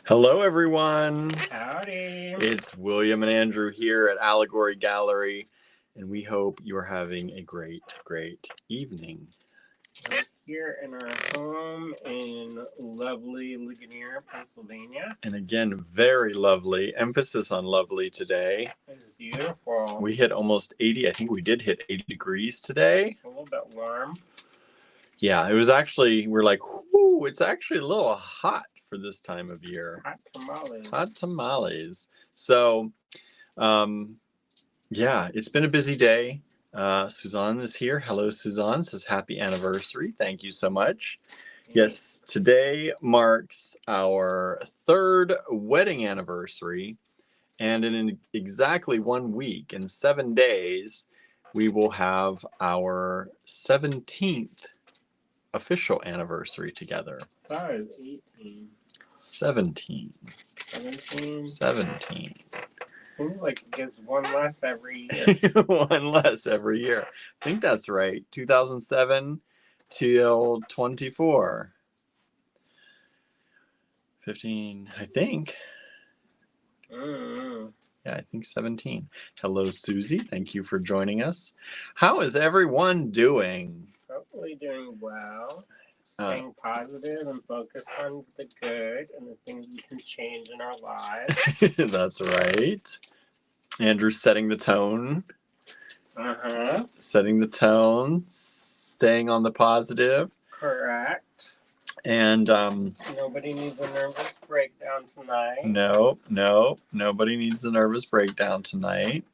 Hello, everyone. Howdy. It's William and Andrew here at Allegory Gallery, and we hope you're having a great evening. We're here in our home in lovely Ligonier, Pennsylvania. And again, very lovely. Emphasis on lovely today. It's beautiful. We hit almost 80. I think we did hit 80 degrees today. A little bit warm. Yeah, it was actually, we're like, whoo, it's actually a little hot for this time of year. Hot tamales. Hot tamales. So, yeah, it's been a busy day. Suzanne is here. Hello, Suzanne. Says happy anniversary. Thank you so much. Yes, today marks our third wedding anniversary. And in exactly 1 week and 7 days, we will have our 17th official anniversary together. That is 18. 17. 17. 17. Seems like it gets one less every year. One less every year. I think that's right. 2007 till 24. 15, I think. Mm-hmm. Yeah, I think 17. Hello, Susie. Thank you for joining us. How is everyone doing? Hopefully doing well. Staying positive and focused on the good and the things we can change in our lives. That's right. Andrew's setting the tone. Uh-huh. Setting the tone. Staying on the positive. Correct. And nobody needs a nervous breakdown tonight. No, nobody needs a nervous breakdown tonight.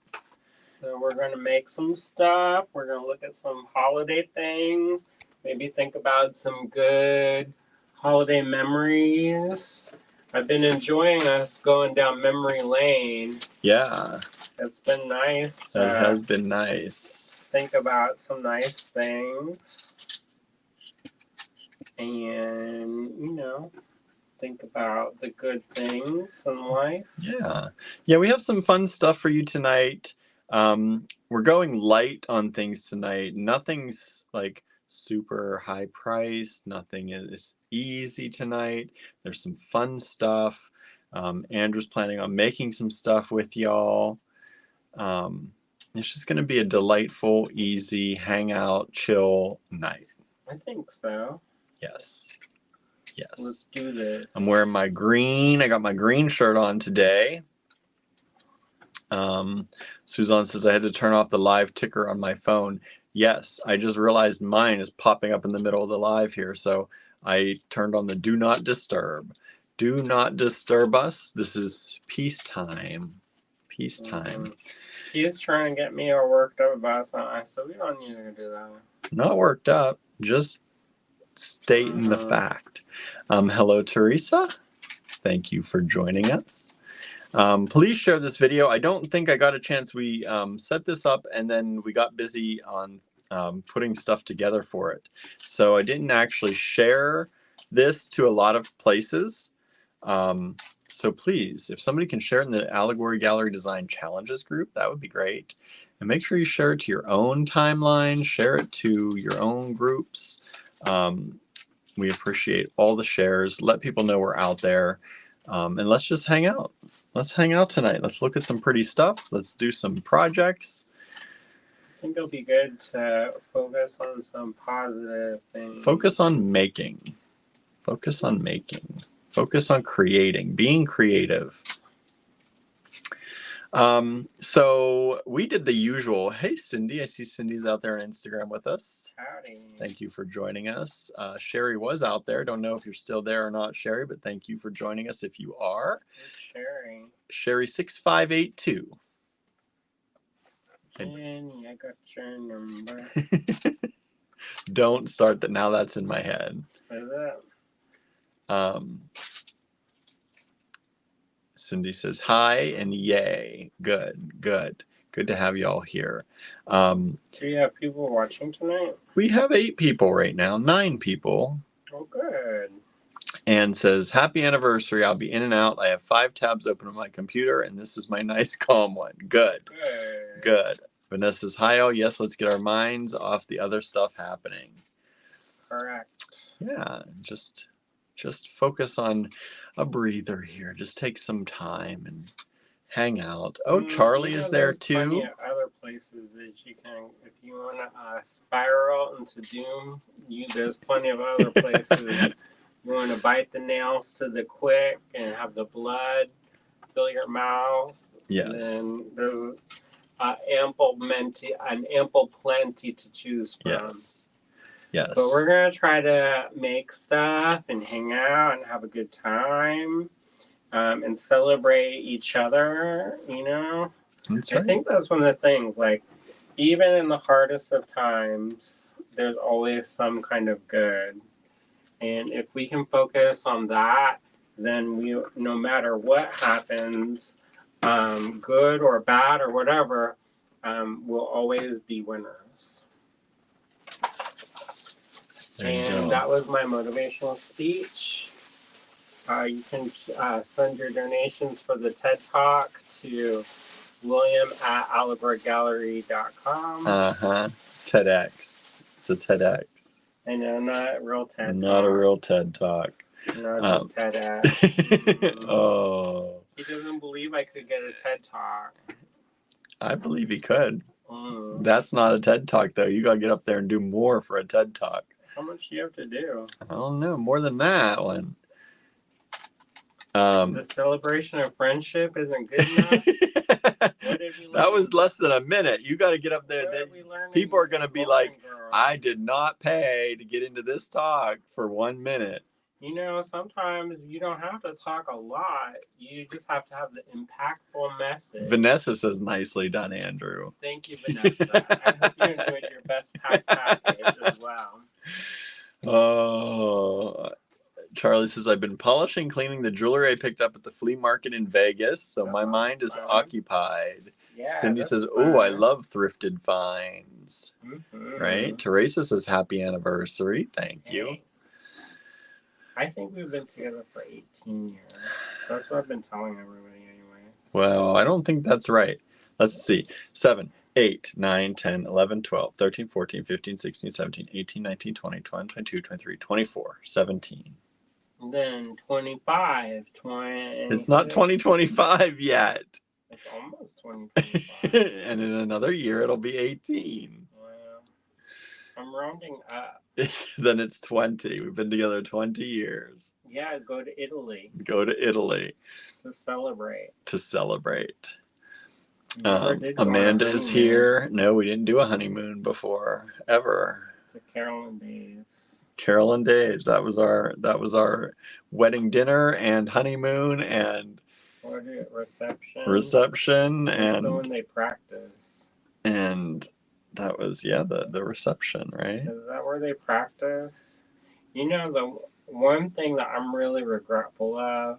So we're going to make some stuff. We're going to look at some holiday things. Maybe think about some good holiday memories. I've been enjoying us going down memory lane. Yeah. It's been nice. That has been nice. Think about some nice things. And, think about the good things in life. Yeah, we have some fun stuff for you tonight. We're going light on things tonight. Nothing's like super high priced. Nothing is easy tonight. There's some fun stuff. Andrew's planning on making some stuff with y'all. It's just going to be a delightful, easy, hangout, chill night. I think so. Yes. Let's do this. I'm wearing my green. I got my green shirt on today. Suzanne says I had to turn off the live ticker on my phone. Yes, I just realized mine is popping up in the middle of the live here. So I turned on the do not disturb. Do not disturb us. This is peacetime. Peacetime. He's trying to get me all worked up about something. So we don't need to do that. Not worked up. Just stating the fact. Hello, Teresa. Thank you for joining us. Please share this video. I don't think I got a chance. We set this up and then we got busy on putting stuff together for it. So I didn't actually share this to a lot of places. So please, if somebody can share it in the Allegory Gallery Design Challenges group, that would be great. And make sure you share it to your own timeline, share it to your own groups. We appreciate all the shares. Let people know we're out there. And let's just hang out. Let's hang out tonight. Let's look at some pretty stuff. Let's do some projects. I think it'll be good to focus on some positive things. Focus on making. Focus on making. Focus on creating. Being creative. So we did the usual. Hey, Cindy. I see Cindy's out there on Instagram with us. Howdy. Thank you for joining us. Sherry was out there. Don't know if you're still there or not, Sherry, but thank you for joining us if you are. Sherry. Sherry 6582. Jenny, I got your number. Don't start that. Now that's in my head. What is that? Cindy says hi and yay. Good. Good to have you all here. Do you have people watching tonight? We have 8 people right now. 9 people. Oh, good. And says, happy anniversary. I'll be in and out. I have 5 tabs open on my computer, and this is my nice calm one. Good. Vanessa says, hi all. Yes, let's get our minds off the other stuff happening. Correct. Yeah, just just focus on a breather here. Just take some time and hang out. Oh, Charlie is there there's plenty too. of other places that you can, if you want to spiral into doom, there's plenty of other places. You want to bite the nails to the quick and have the blood fill your mouth. Yes. And then there's an ample plenty to choose from. Yes. Yes. But we're going to try to make stuff and hang out and have a good time. And celebrate each other, That's I right. think that's one of the things, like, even in the hardest of times, there's always some kind of good. And if we can focus on that, then no matter what happens, good or bad or whatever, we'll always be winners. And that was my motivational speech. You can send your donations for the TED Talk to william@allegorygallery.com. TEDx. It's a TEDx. I know, not a real TED Not Talk. a real TED Talk. No, just TEDx. Oh. He doesn't believe I could get a TED Talk. I believe he could. That's not a TED Talk, though. You got to get up there and do more for a TED Talk. How much do you have to do? I don't know. More than that one. The celebration of friendship isn't good enough? What did we learn? That was less than a minute. You got to get up there. People are going to be like, I did not pay to get into this talk for 1 minute. Sometimes you don't have to talk a lot. You just have to have the impactful message. Vanessa says, nicely done, Andrew. Thank you, Vanessa. I hope you enjoyed your best package as well. Oh, Charlie says, I've been polishing, cleaning the jewelry I picked up at the flea market in Vegas, so my mind is occupied. Yeah, Cindy says, oh, I love thrifted finds. Mm-hmm. Right? Teresa says, happy anniversary. Thank you. I think we've been together for 18 years. That's what I've been telling everybody anyway. Well, I don't think that's right. Let's see. 7, 8, 9, 10, 11, 12, 13, 14, 15, 16, 17, 18, 19, 20, 21, 22, 23, 24, 17. And then 25, 20. It's not 2025 yet. It's almost 2025. And in another year, it'll be 18. Well, I'm rounding up. Then it's 20. We've been together 20 years. Yeah, go to Italy. Go to Italy. To celebrate. Amanda is here. No, we didn't do a honeymoon before, ever. To Carol and Dave's. Carol and Dave's. That was our wedding dinner and honeymoon and reception and when they practice. And that was the reception, right? Is that where they practice? The one thing that I'm really regretful of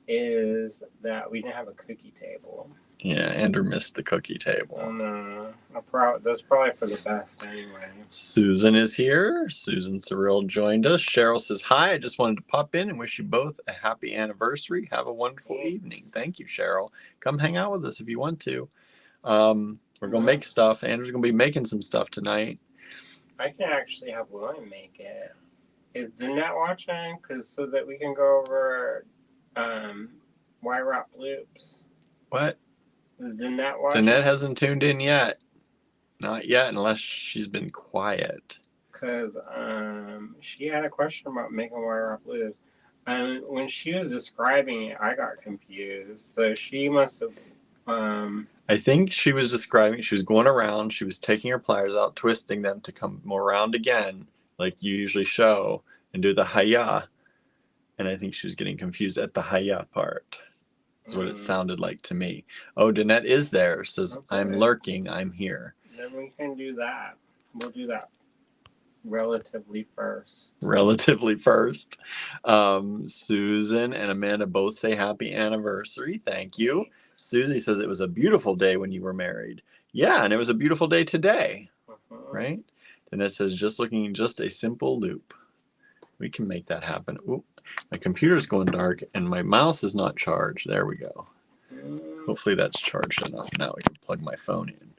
is that we didn't have a cookie table. Yeah, Andrew missed the cookie table. Oh no. That's probably for the best anyway. Susan is here. Susan Cyril joined us. Cheryl says, hi, I just wanted to pop in and wish you both a happy anniversary. Have a wonderful evening. Thank you, Cheryl. Come hang out with us if you want to. We're going to make stuff. Andrew's going to be making some stuff tonight. I can actually have William make it. Is Danette watching? So that we can go over Wire Rock Loops. What? Is Danette watching? Danette hasn't tuned in yet. Not yet, unless she's been quiet. Because she had a question about making Wire Rock Loops. And when she was describing it, I got confused. So she must have... I think she was describing, she was going around, she was taking her pliers out, twisting them to come around again, like you usually show, and do the hi-ya. And I think she was getting confused at the hi-ya part. Is what it sounded like to me. Oh, Danette is there. Says, okay. I'm lurking. I'm here. Then we can do that. We'll do that relatively first. Susan and Amanda both say happy anniversary. Thank you. Susie says it was a beautiful day when you were married. Yeah, and it was a beautiful day today. Right? Danette says, just a simple loop. We can make that happen. Ooh, my computer's going dark and my mouse is not charged. There we go. Hopefully that's charged enough. Now we can plug my phone in.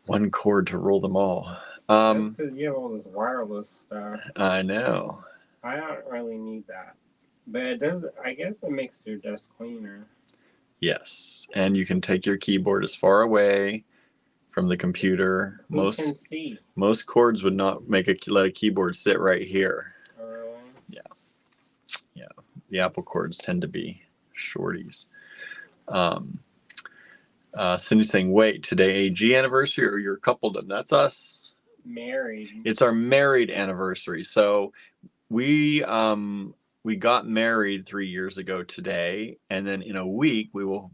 One cord to rule them all. That's because you have all this wireless stuff. I know. I don't really need that. But it does, I guess it makes your desk cleaner. Yes, and you can take your keyboard as far away from the computer. Who can see? Most cords would not let a keyboard sit right here. Oh, really? Yeah. The Apple cords tend to be shorties. Cindy's saying, wait, today AG anniversary or your coupledom? That's us. Married. It's our married anniversary. So we got married 3 years ago today, and then in a week we will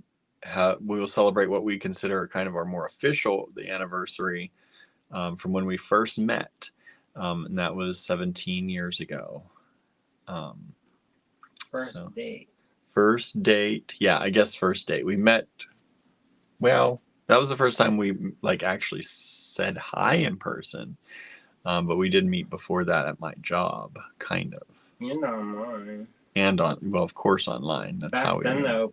celebrate what we consider kind of our more official the anniversary from when we first met, and that was 17 years ago. First date. First date, yeah, I guess first date. We met. Well, that was the first time we like actually said hi in person, but we did meet before that at my job, kind of. And online. And well, of course, online. That's how we Back then, met. though,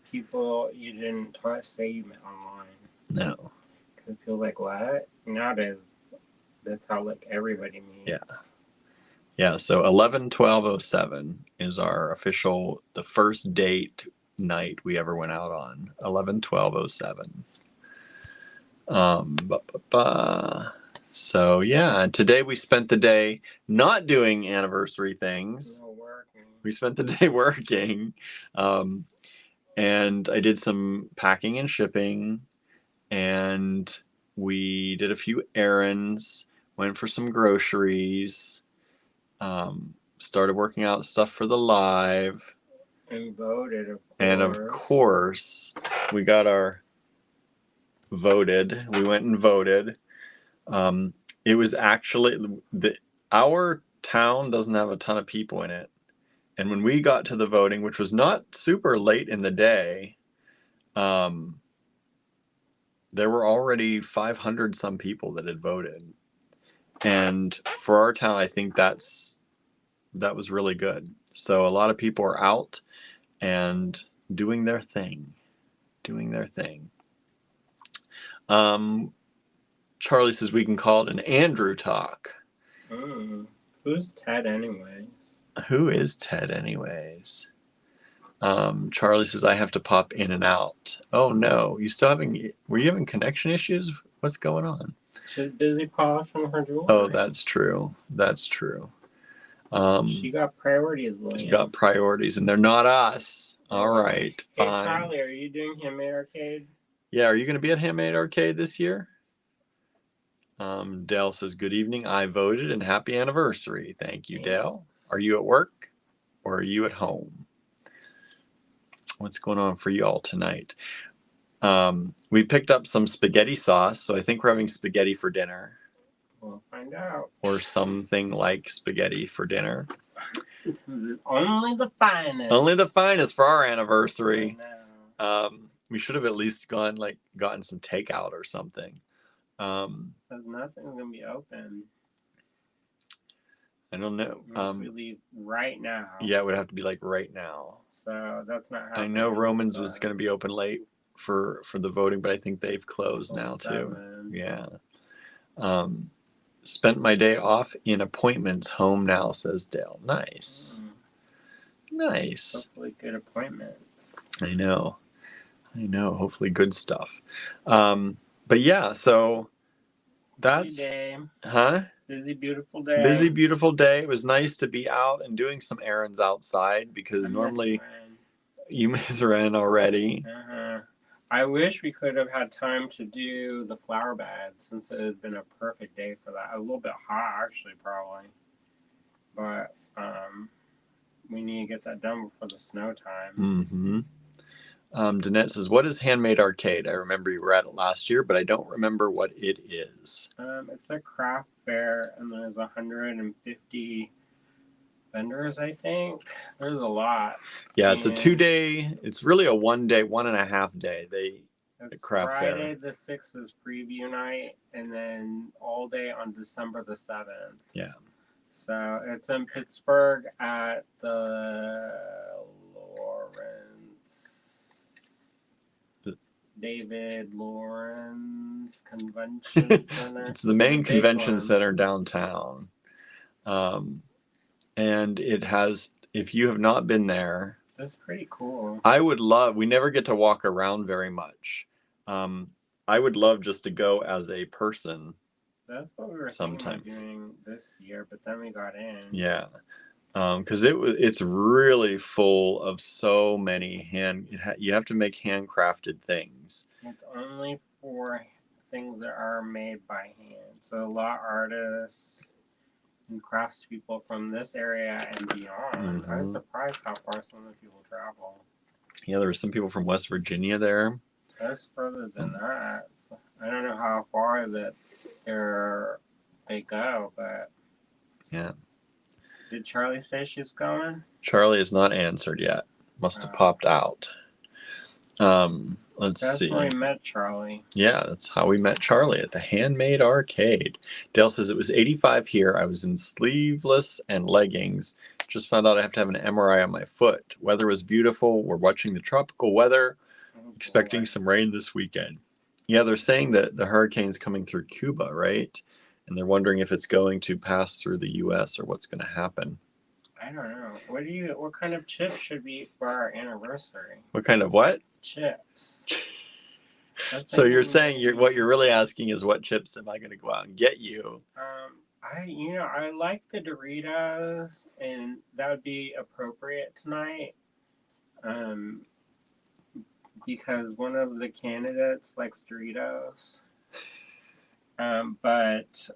you didn't say you met online. No. Because people like, what? Nowadays, that's how like everybody meets. Yeah. Yeah, so 11/12/07 is our official, the first date night we ever went out on. 11/12/07. So yeah, today we spent the day not doing anniversary things. No working. We spent the day working, and I did some packing and shipping, and we did a few errands, went for some groceries, started working out stuff for the live, and voted, of course. and of course we got our voted. We went and voted. It was actually our town doesn't have a ton of people in it, and when we got to the voting, which was not super late in the day, there were already 500 some people that had voted, and for our town, I think that was really good. So a lot of people are out and doing their thing. Charlie says we can call it an Andrew talk. Who's Ted anyways? Who is Ted anyways? Charlie says I have to pop in and out. Oh no, were you having connection issues? What's going on? She's busy polishing her jewelry. Oh, that's true. She got priorities, William. She got priorities, and they're not us. All right, fine. Hey, Charlie, are you doing Handmade Arcade? Yeah, are you going to be at Handmade Arcade this year? Dale says, good evening. I voted and happy anniversary. Thank you, Dale. Are you at work or are you at home? What's going on for you all tonight? We picked up some spaghetti sauce, so I think we're having spaghetti for dinner. We'll find out. Or something like spaghetti for dinner. Only the finest. Only the finest for our anniversary. We should have at least gotten some takeout or something. Because nothing's gonna be open. I don't know. Unless we leave right now. Yeah, it would have to be like right now. So that's not happening. I know Romans was going to be open late for the voting, but I think they've closed now too. Yeah. Spent my day off in appointments. Home now, says Dale. Nice. Nice. Hopefully good appointments. I know. Hopefully good stuff. But yeah, so that's busy day. Huh? Busy, beautiful day. Busy, beautiful day. It was nice to be out and doing some errands outside because normally you miss Ren already. I wish we could have had time to do the flower beds since it had been a perfect day for that. A little bit hot, actually, probably. But we need to get that done before the snow time. Danette says, what is Handmade Arcade? I remember you were at it last year, but I don't remember what it is. It's a craft fair, and there's 150 vendors, I think. There's a lot. Yeah, it's a 2-day, it's really a 1-day, 1.5 day. The craft fair. Friday the 6th is preview night, and then all day on December the 7th. Yeah. So it's in Pittsburgh at the David Lawrence Convention Center. It's the main convention center downtown. and it has, if you have not been there, That's pretty cool. I would love, we never get to walk around very much. I would love just to go as a person. That's what we were sometime thinking of doing this year, but then we got in. Yeah. Because it's really full of so many you have to make handcrafted things. It's only for things that are made by hand. So a lot of artists and craftspeople from this area and beyond. I was surprised how far some of the people travel. Yeah, there were some people from West Virginia there. That's further than that. So I don't know how far that they go, but yeah. Did Charlie say she's going? Charlie has not answered yet. Must have popped out. Let's see. That's where we met Charlie. Yeah, that's how we met Charlie, at the Handmade Arcade. Dale says it was 85 here. I was in sleeveless and leggings. Just found out I have to have an MRI on my foot. Weather was beautiful. We're watching the tropical weather. Expecting some rain this weekend. Yeah, they're saying that the hurricane's coming through Cuba, right? And they're wondering if it's going to pass through the U.S. or what's going to happen. I don't know. What kind of chips should we eat for our anniversary? What kind of what? Chips. So you're saying what you're really asking is what chips am I going to go out and get you? I like the Doritos, and that would be appropriate tonight. Because one of the candidates likes Doritos. But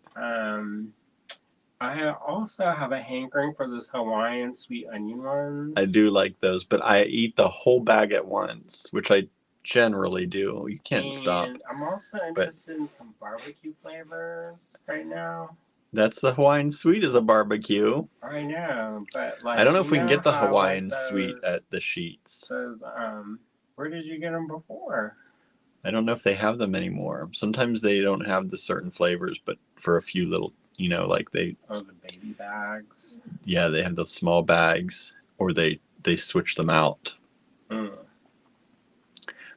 I also have a hankering for those Hawaiian sweet onion ones. I do like those, but I eat the whole bag at once, which I generally do. You can't stop. I'm also interested in some barbecue flavors right now. That's the Hawaiian sweet is a barbecue. I know, but like I don't know if we can get the Hawaiian sweet at the Sheets. Those, where did you get them before? I don't know if they have them anymore. Sometimes they don't have the certain flavors, but for a few little, like they. Oh, the baby bags. Yeah, they have the small bags, or they switch them out. Mm.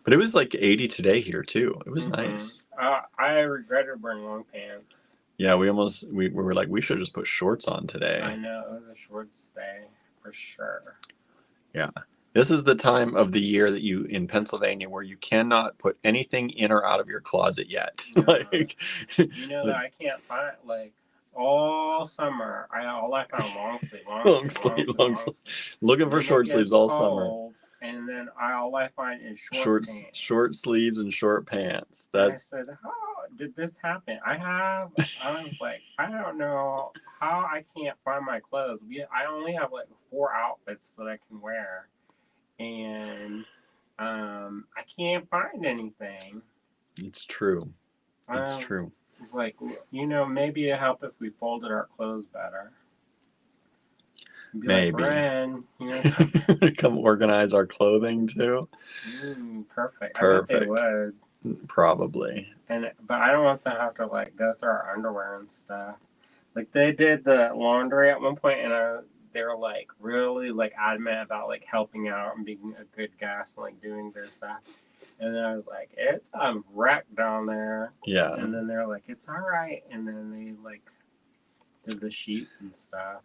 But it was like 80 today here too. It was nice. I regretted wearing long pants. Yeah, we were like, we should just put shorts on today. I know, it was a shorts day for sure. Yeah. This is the time of the year that in Pennsylvania where you cannot put anything in or out of your closet yet. That I can't find, all summer, all I found long sleeve. Looking for short sleeves all summer. And then all I find is short pants. Short sleeves and short pants. I said, how did this happen? I was like, I don't know how I can't find my clothes. I only have 4 outfits that I can wear. And I can't find anything. It's true. It's true. Maybe it'd help if we folded our clothes better. Maybe. Ren, come organize our clothing too. Perfect. I bet they would. Probably. But I don't want to have to go through our underwear and stuff. They did the laundry at one point, and they were really adamant about helping out and being a good guest and doing their stuff. And then I was like, it's a wreck down there. Yeah. And then they're like, it's all right. And then they did the sheets and stuff.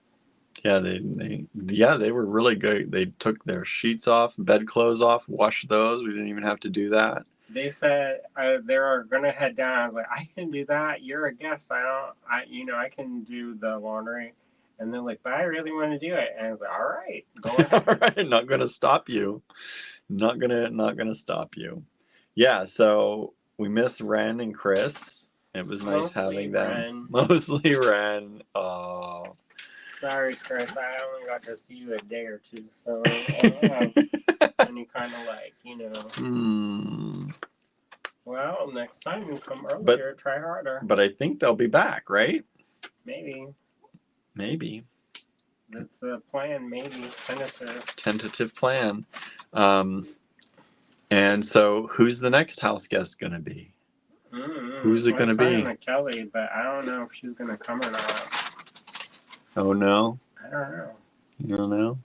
Yeah, they were really good. They took their sheets off, bedclothes off, washed those. We didn't even have to do that. They said they were gonna head down. I was like, I can do that. You're a guest. I can do the laundry. And they're like, but I really want to do it. And I was like, all right, go ahead. All right, not gonna stop you. Not gonna stop you. Yeah, so we miss Ren and Chris. It was nice having them. Mostly Ren. Oh. Sorry, Chris. I only got to see you a day or two, so I don't have any kind of Well, next time you come earlier, try harder. But I think they'll be back, right? Maybe. That's the plan. Maybe tentative plan. And so, who's the next house guest gonna be? Who's it gonna be? Kelly, but I don't know if she's gonna come or not. Oh no! I don't know. You don't know?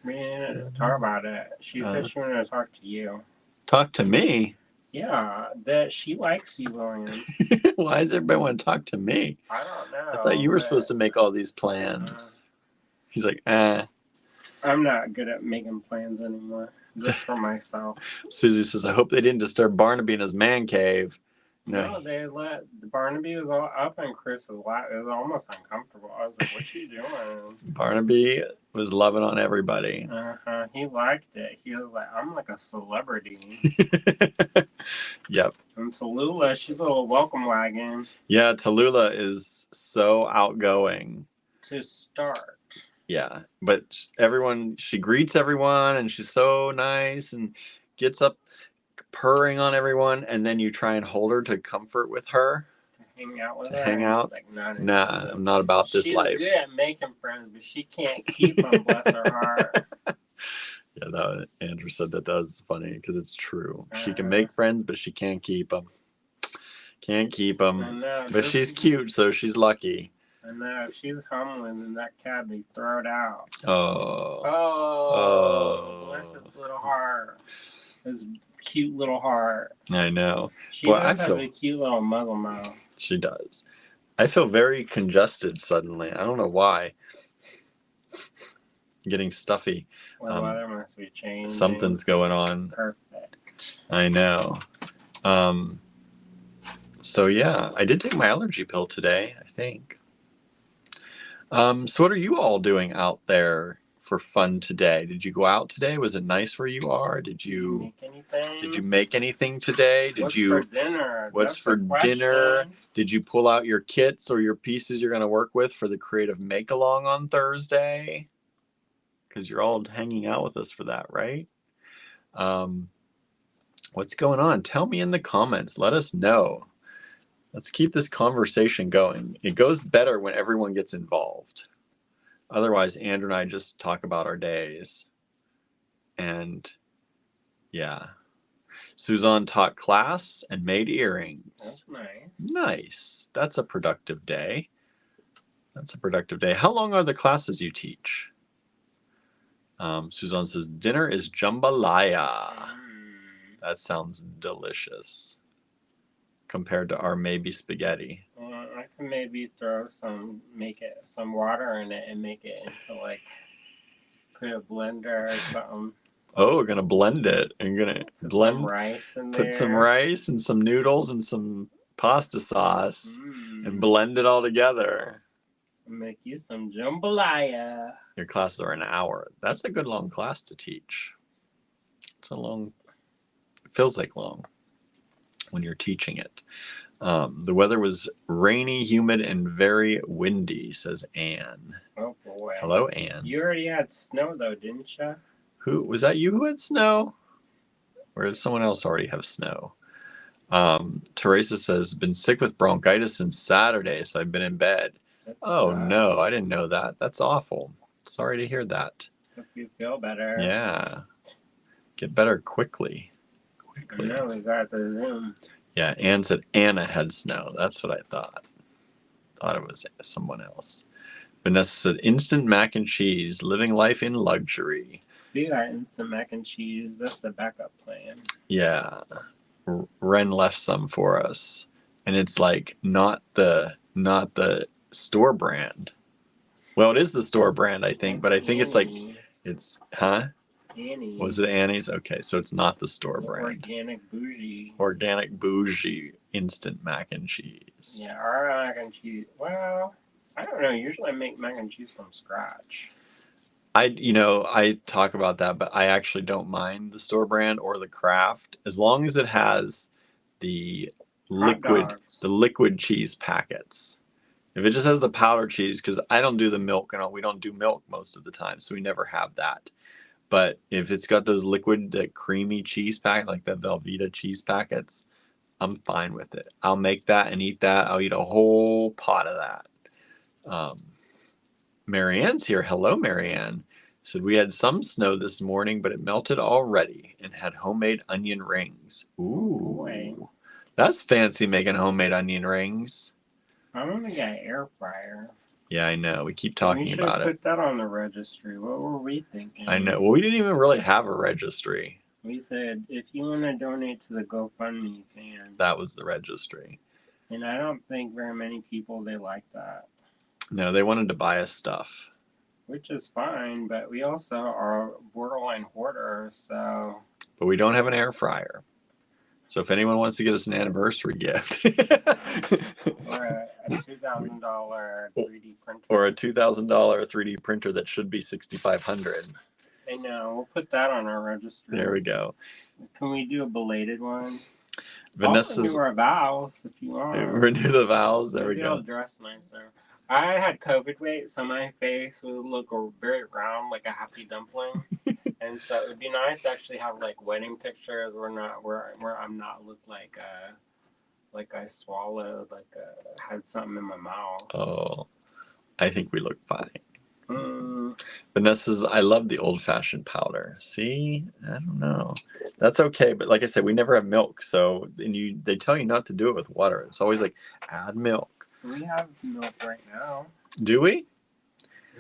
We didn't talk about it. She said she wanted to talk to you. Talk to me? Yeah, that she likes you, William. Why does everybody want to talk to me? I don't know. I thought you were supposed to make all these plans. He's like, I'm not good at making plans anymore. Just for myself. Susie says, I hope they didn't disturb Barnaby in his man cave. No, they let Barnaby was all up in Chris's lap. It was almost uncomfortable. I was like, "What you doing?" Barnaby was loving on everybody. He liked it. He was like, "I'm like a celebrity." Yep. And Tallulah, she's a little welcome wagon. Yeah, Tallulah is so outgoing. To start. Yeah, but she greets everyone, and she's so nice and gets up purring on everyone, and then you try and hold her to comfort with her. To hang out with to her. hang out. Like, nah, I'm not about this life. She's good at making friends, but she can't keep them, bless her heart. Yeah, Andrew said that was funny because it's true. She can make friends, but she can't keep them. Can't keep them. I know, but she's cute, so she's lucky. I know. If she's humbling in that cab, they throw it out. Oh. Bless his little heart. His cute little heart. I know. She does have a cute little muzzle mouth. She does. I feel very congested suddenly. I don't know why. Getting stuffy. Well, the weather must be changing. Something's going on. Perfect. I know. So yeah, I did take my allergy pill today, I think. So what are you all doing out there for fun today? Did you go out today? Was it nice where you are? Did you make anything today? What's for dinner? What's for dinner? Did you pull out your kits or your pieces you're going to work with for the creative make-along on Thursday? Because you're all hanging out with us for that, right? What's going on? Tell me in the comments. Let us know. Let's keep this conversation going. It goes better when everyone gets involved. Otherwise, Andrew and I just talk about our days. And yeah. Suzanne taught class and made earrings. That's nice. Nice. That's a productive day. How long are the classes you teach? Suzanne says, dinner is jambalaya. That sounds delicious. Compared to our maybe spaghetti. I can maybe throw some water in it and make it into like put a blender or something. Oh, we're gonna blend it. I'm gonna blend some rice in there. Put some rice and some noodles and some pasta sauce and blend it all together. Make you some jambalaya. Your classes are an hour. That's a good long class to teach. It feels like long when you're teaching it. The weather was rainy, humid, and very windy, says Anne. Oh boy. Hello, Anne. You already had snow though, didn't you? Was that you who had snow? Or did someone else already have snow? Teresa says, been sick with bronchitis since Saturday, so I've been in bed. Oh no, I didn't know that. That's awful. Sorry to hear that. Hope you feel better. Yeah. Get better quickly. I know, we got the Zoom. Yeah, Anne said Anna had snow. That's what I thought. Thought it was someone else. Vanessa said instant mac and cheese, living life in luxury. We got instant mac and cheese. That's the backup plan. Yeah. Ren left some for us. And it's like not the store brand. Well, it is the store brand, I think, but I think it's Annie's. Was it Annie's? Okay, so it's not the store brand. Organic bougie instant mac and cheese. Yeah, our mac and cheese. Well, I don't know. Usually I make mac and cheese from scratch. I talk about that, but I actually don't mind the store brand or the Kraft as long as it has the liquid cheese packets. If it just has the powdered cheese, because I don't do the milk and we don't do milk most of the time, so we never have that. But if it's got those liquid, creamy cheese packet, like the Velveeta cheese packets, I'm fine with it. I'll make that and eat that. I'll eat a whole pot of that. Marianne's here. Hello, Marianne. Said we had some snow this morning, but it melted already and had homemade onion rings. Ooh, boy. That's fancy making homemade onion rings. I'm gonna get an air fryer. Yeah, I know. We keep talking about it. We should put that on the registry. What were we thinking? I know. Well, we didn't even really have a registry. We said, if you want to donate to the GoFundMe, you can. That was the registry. And I don't think very many people, they like that. No, they wanted to buy us stuff. which is fine, but we also are borderline hoarders, so. But we don't have an air fryer. So if anyone wants to get us an anniversary gift, Or a $2,000 3D printer. or a $2,000 3D printer that should be $6,500. I know. We'll put that on our register. There we go. Can we do a belated one? Vanessa's I'll renew our vows if you want. renew the vows. There Maybe we go. I'll dress nicer. I had COVID weight, so my face would look very round, like a happy dumpling. And so it would be nice to actually have like wedding pictures where I'm not look like I swallowed, had something in my mouth. Oh, I think we look fine. Mm. Vanessa's, I love the old-fashioned powder. See, I don't know. That's okay, but like I said, we never have milk, so they tell you not to do it with water. It's always like add milk. We have milk right now. Do we?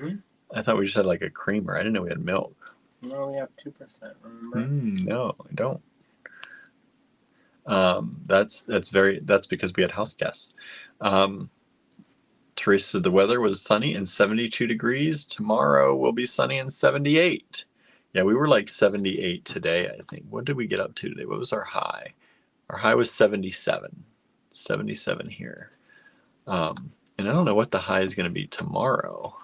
Mm-hmm. I thought we just had like a creamer. I didn't know we had milk. No, we have 2%. Remember? No, I don't. That's because we had house guests. Teresa said the weather was sunny and 72 degrees. Tomorrow will be sunny and 78. Yeah, we were like 78 today, I think. What did we get up to today? What was our high? Our high was 77. 77 here. And I don't know what the high is going to be tomorrow.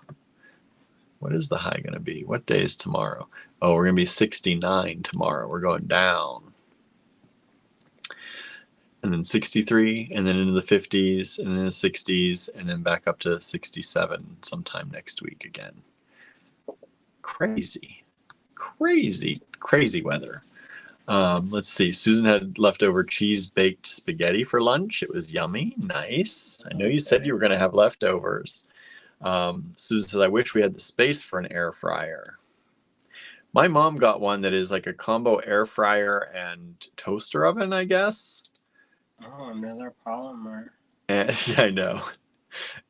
What is the high going to be? What day is tomorrow? Oh, we're going to be 69 tomorrow. We're going down. And then 63, and then into the 50s, and then the 60s, and then back up to 67 sometime next week again. Crazy weather. Let's see. Susan had leftover cheese-baked spaghetti for lunch. It was yummy. Nice. I know you said you were going to have leftovers. Susan says, I wish we had the space for an air fryer. My mom got one that is like a combo air fryer and toaster oven, I guess. Oh, another polymer. And yeah, I know.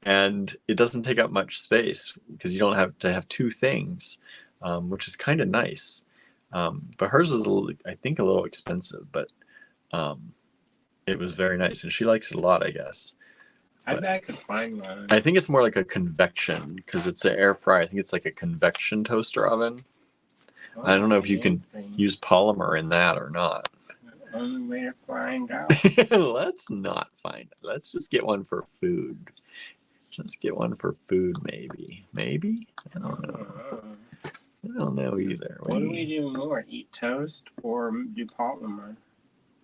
And it doesn't take up much space because you don't have to have two things, which is kind of nice. But hers is, I think, a little expensive, but it was very nice. And she likes it a lot, I guess. I bet I could find one. I think it's more like a convection because it's an air fryer. I think it's like a convection toaster oven. Oh, I don't know if you can use polymer in that or not. Only way to find out. Let's not find it. Let's just get one for food. Let's get one for food, maybe. Maybe? I don't know. I don't know either. What do we do more? Eat toast or do polymer?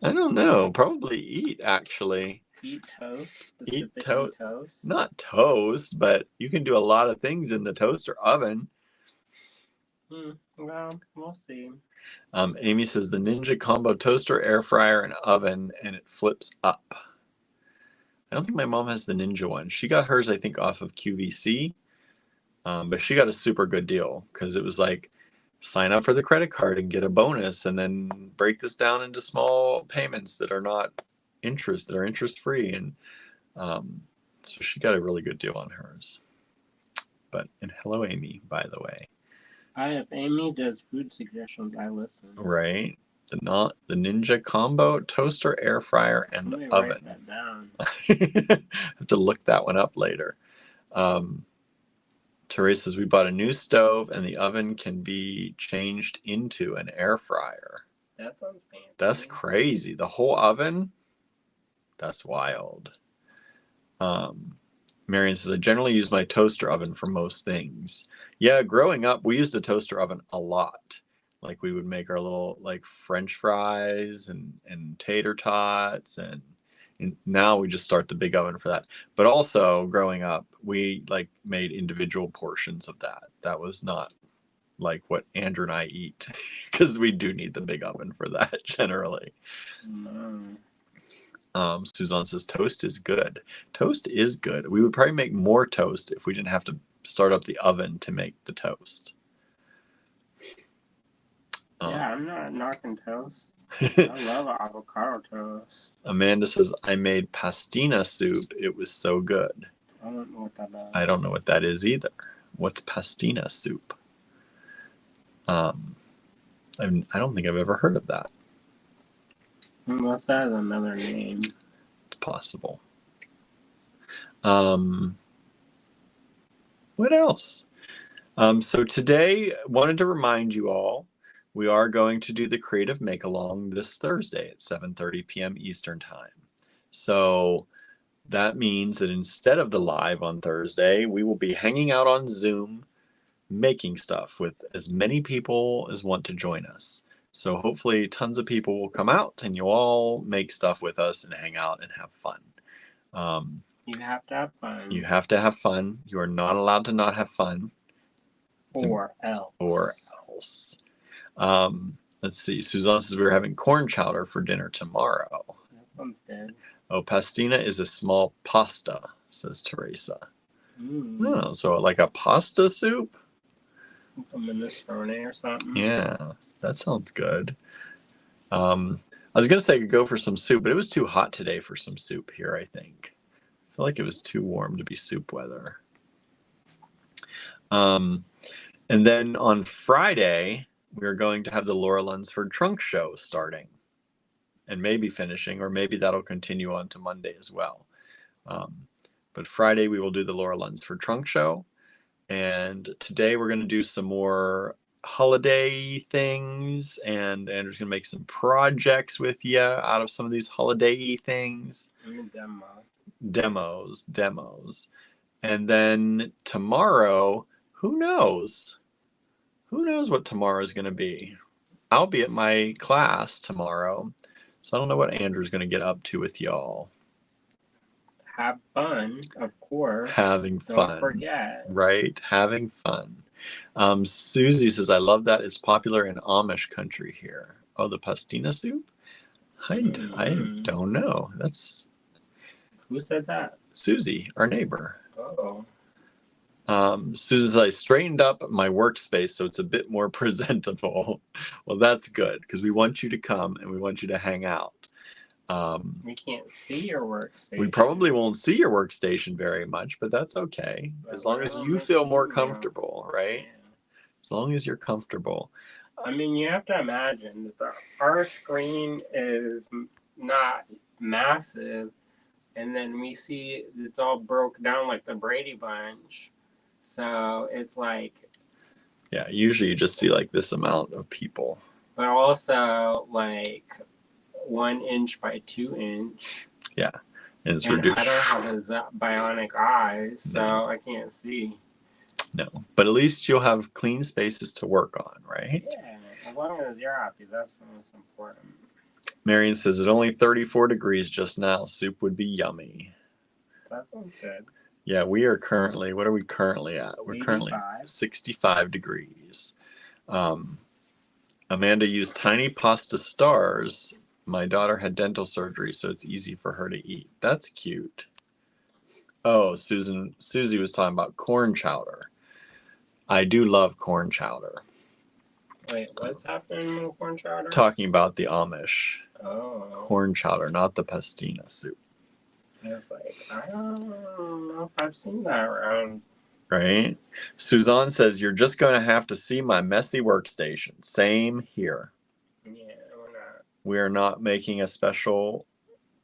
I don't know. Probably eat, actually. Eat toast? Eat toast? Not toast, but you can do a lot of things in the toaster oven. Well, we'll see. Amy says the Ninja Combo toaster, air fryer, and oven, and it flips up. I don't think my mom has the Ninja one. She got hers, I think, off of QVC, but she got a super good deal because it was like sign up for the credit card and get a bonus, and then break this down into small payments that are not interest, that are interest free, and so she got a really good deal on hers. And hello, Amy, by the way. If Amy does food suggestions, I listen. Right. The Ninja Combo toaster, air fryer, and Somebody oven. Write that down. I have to look that one up later. Teresa says we bought a new stove and the oven can be changed into an air fryer. That sounds fancy. That's crazy. The whole oven? That's wild. Marion says I generally use my toaster oven for most things. Yeah, growing up, we used a toaster oven a lot. Like we would make our little like French fries and tater tots, and now we just start the big oven for that. But also growing up, we like made individual portions of that. That was not like what Andrew and I eat because we do need the big oven for that generally. Suzanne says toast is good. Toast is good. We would probably make more toast if we didn't have to start up the oven to make the toast. Yeah, I'm not knocking toast. I love avocado toast. Amanda says I made pastina soup. It was so good. I don't know what that is. I don't know what that is either. What's pastina soup? I don't think I've ever heard of that. Unless that is another name. It's possible. What else? So today, wanted to remind you all, we are going to do the Creative Make-Along this Thursday at 7:30 p.m. Eastern Time. So that means that instead of the live on Thursday, we will be hanging out on Zoom, making stuff with as many people as want to join us. So hopefully tons of people will come out and you'll all make stuff with us and hang out and have fun. You have to have fun. You have to have fun. You are not allowed to not have fun. Or else. Let's see. Suzanne says we're having corn chowder for dinner tomorrow. That sounds good. Oh, pastina is a small pasta, says Teresa. Oh, so like a pasta soup? A minestrone or something. Yeah, that sounds good. I was going to say I could go for some soup, but it was too hot today for some soup here, I think. I feel like it was too warm to be soup weather. And then on Friday, we're going to have the Laura Lunsford Trunk Show starting and maybe finishing, or maybe that'll continue on to Monday as well. But Friday, we will do the Laura Lunsford Trunk Show. And today we're going to do some more holiday things, and Andrew's going to make some projects with you out of some of these holiday things. Demos. And then tomorrow, who knows? Who knows what tomorrow is going to be? I'll be at my class tomorrow, so I don't know what Andrew's going to get up to with y'all. Have fun, of course. Having fun. Don't forget. Right? Having fun. Susie says, I love that. It's popular in Amish country here. Oh, the pastina soup? I don't know. That's... Who said that? Susie, our neighbor. Oh. Susan says, I straightened up my workspace so it's a bit more presentable. Well, that's good, because we want you to come and we want you to hang out. We can't see your workstation. We probably won't see your workstation very much, but that's okay. As long as you feel more comfortable, right? Yeah. As long as you're comfortable. I mean, you have to imagine that our screen is not massive, and then we see it's all broke down like the Brady Bunch. So it's like... Yeah, usually you just see like this amount of people. But also like 1 inch by 2 inch. Yeah, and it's reduced. I don't have a bionic eyes, so I can't see. No, but at least you'll have clean spaces to work on, right? Yeah, as long as you're happy, that's the most important. Marion says, at only 34 degrees just now, soup would be yummy. That sounds good. Yeah, we are currently, what are we currently at? We're 85. currently 65 degrees. Amanda used tiny pasta stars. My daughter had dental surgery, so it's easy for her to eat. That's cute. Oh, Susie was talking about corn chowder. I do love corn chowder. Wait, what's happening with corn chowder? Talking about the Amish. Oh. Corn chowder, not the pastina soup. I was like, I don't know if I've seen that around. Right? Suzanne says, you're just going to have to see my messy workstation. Same here. Yeah, we're not. We are not making a special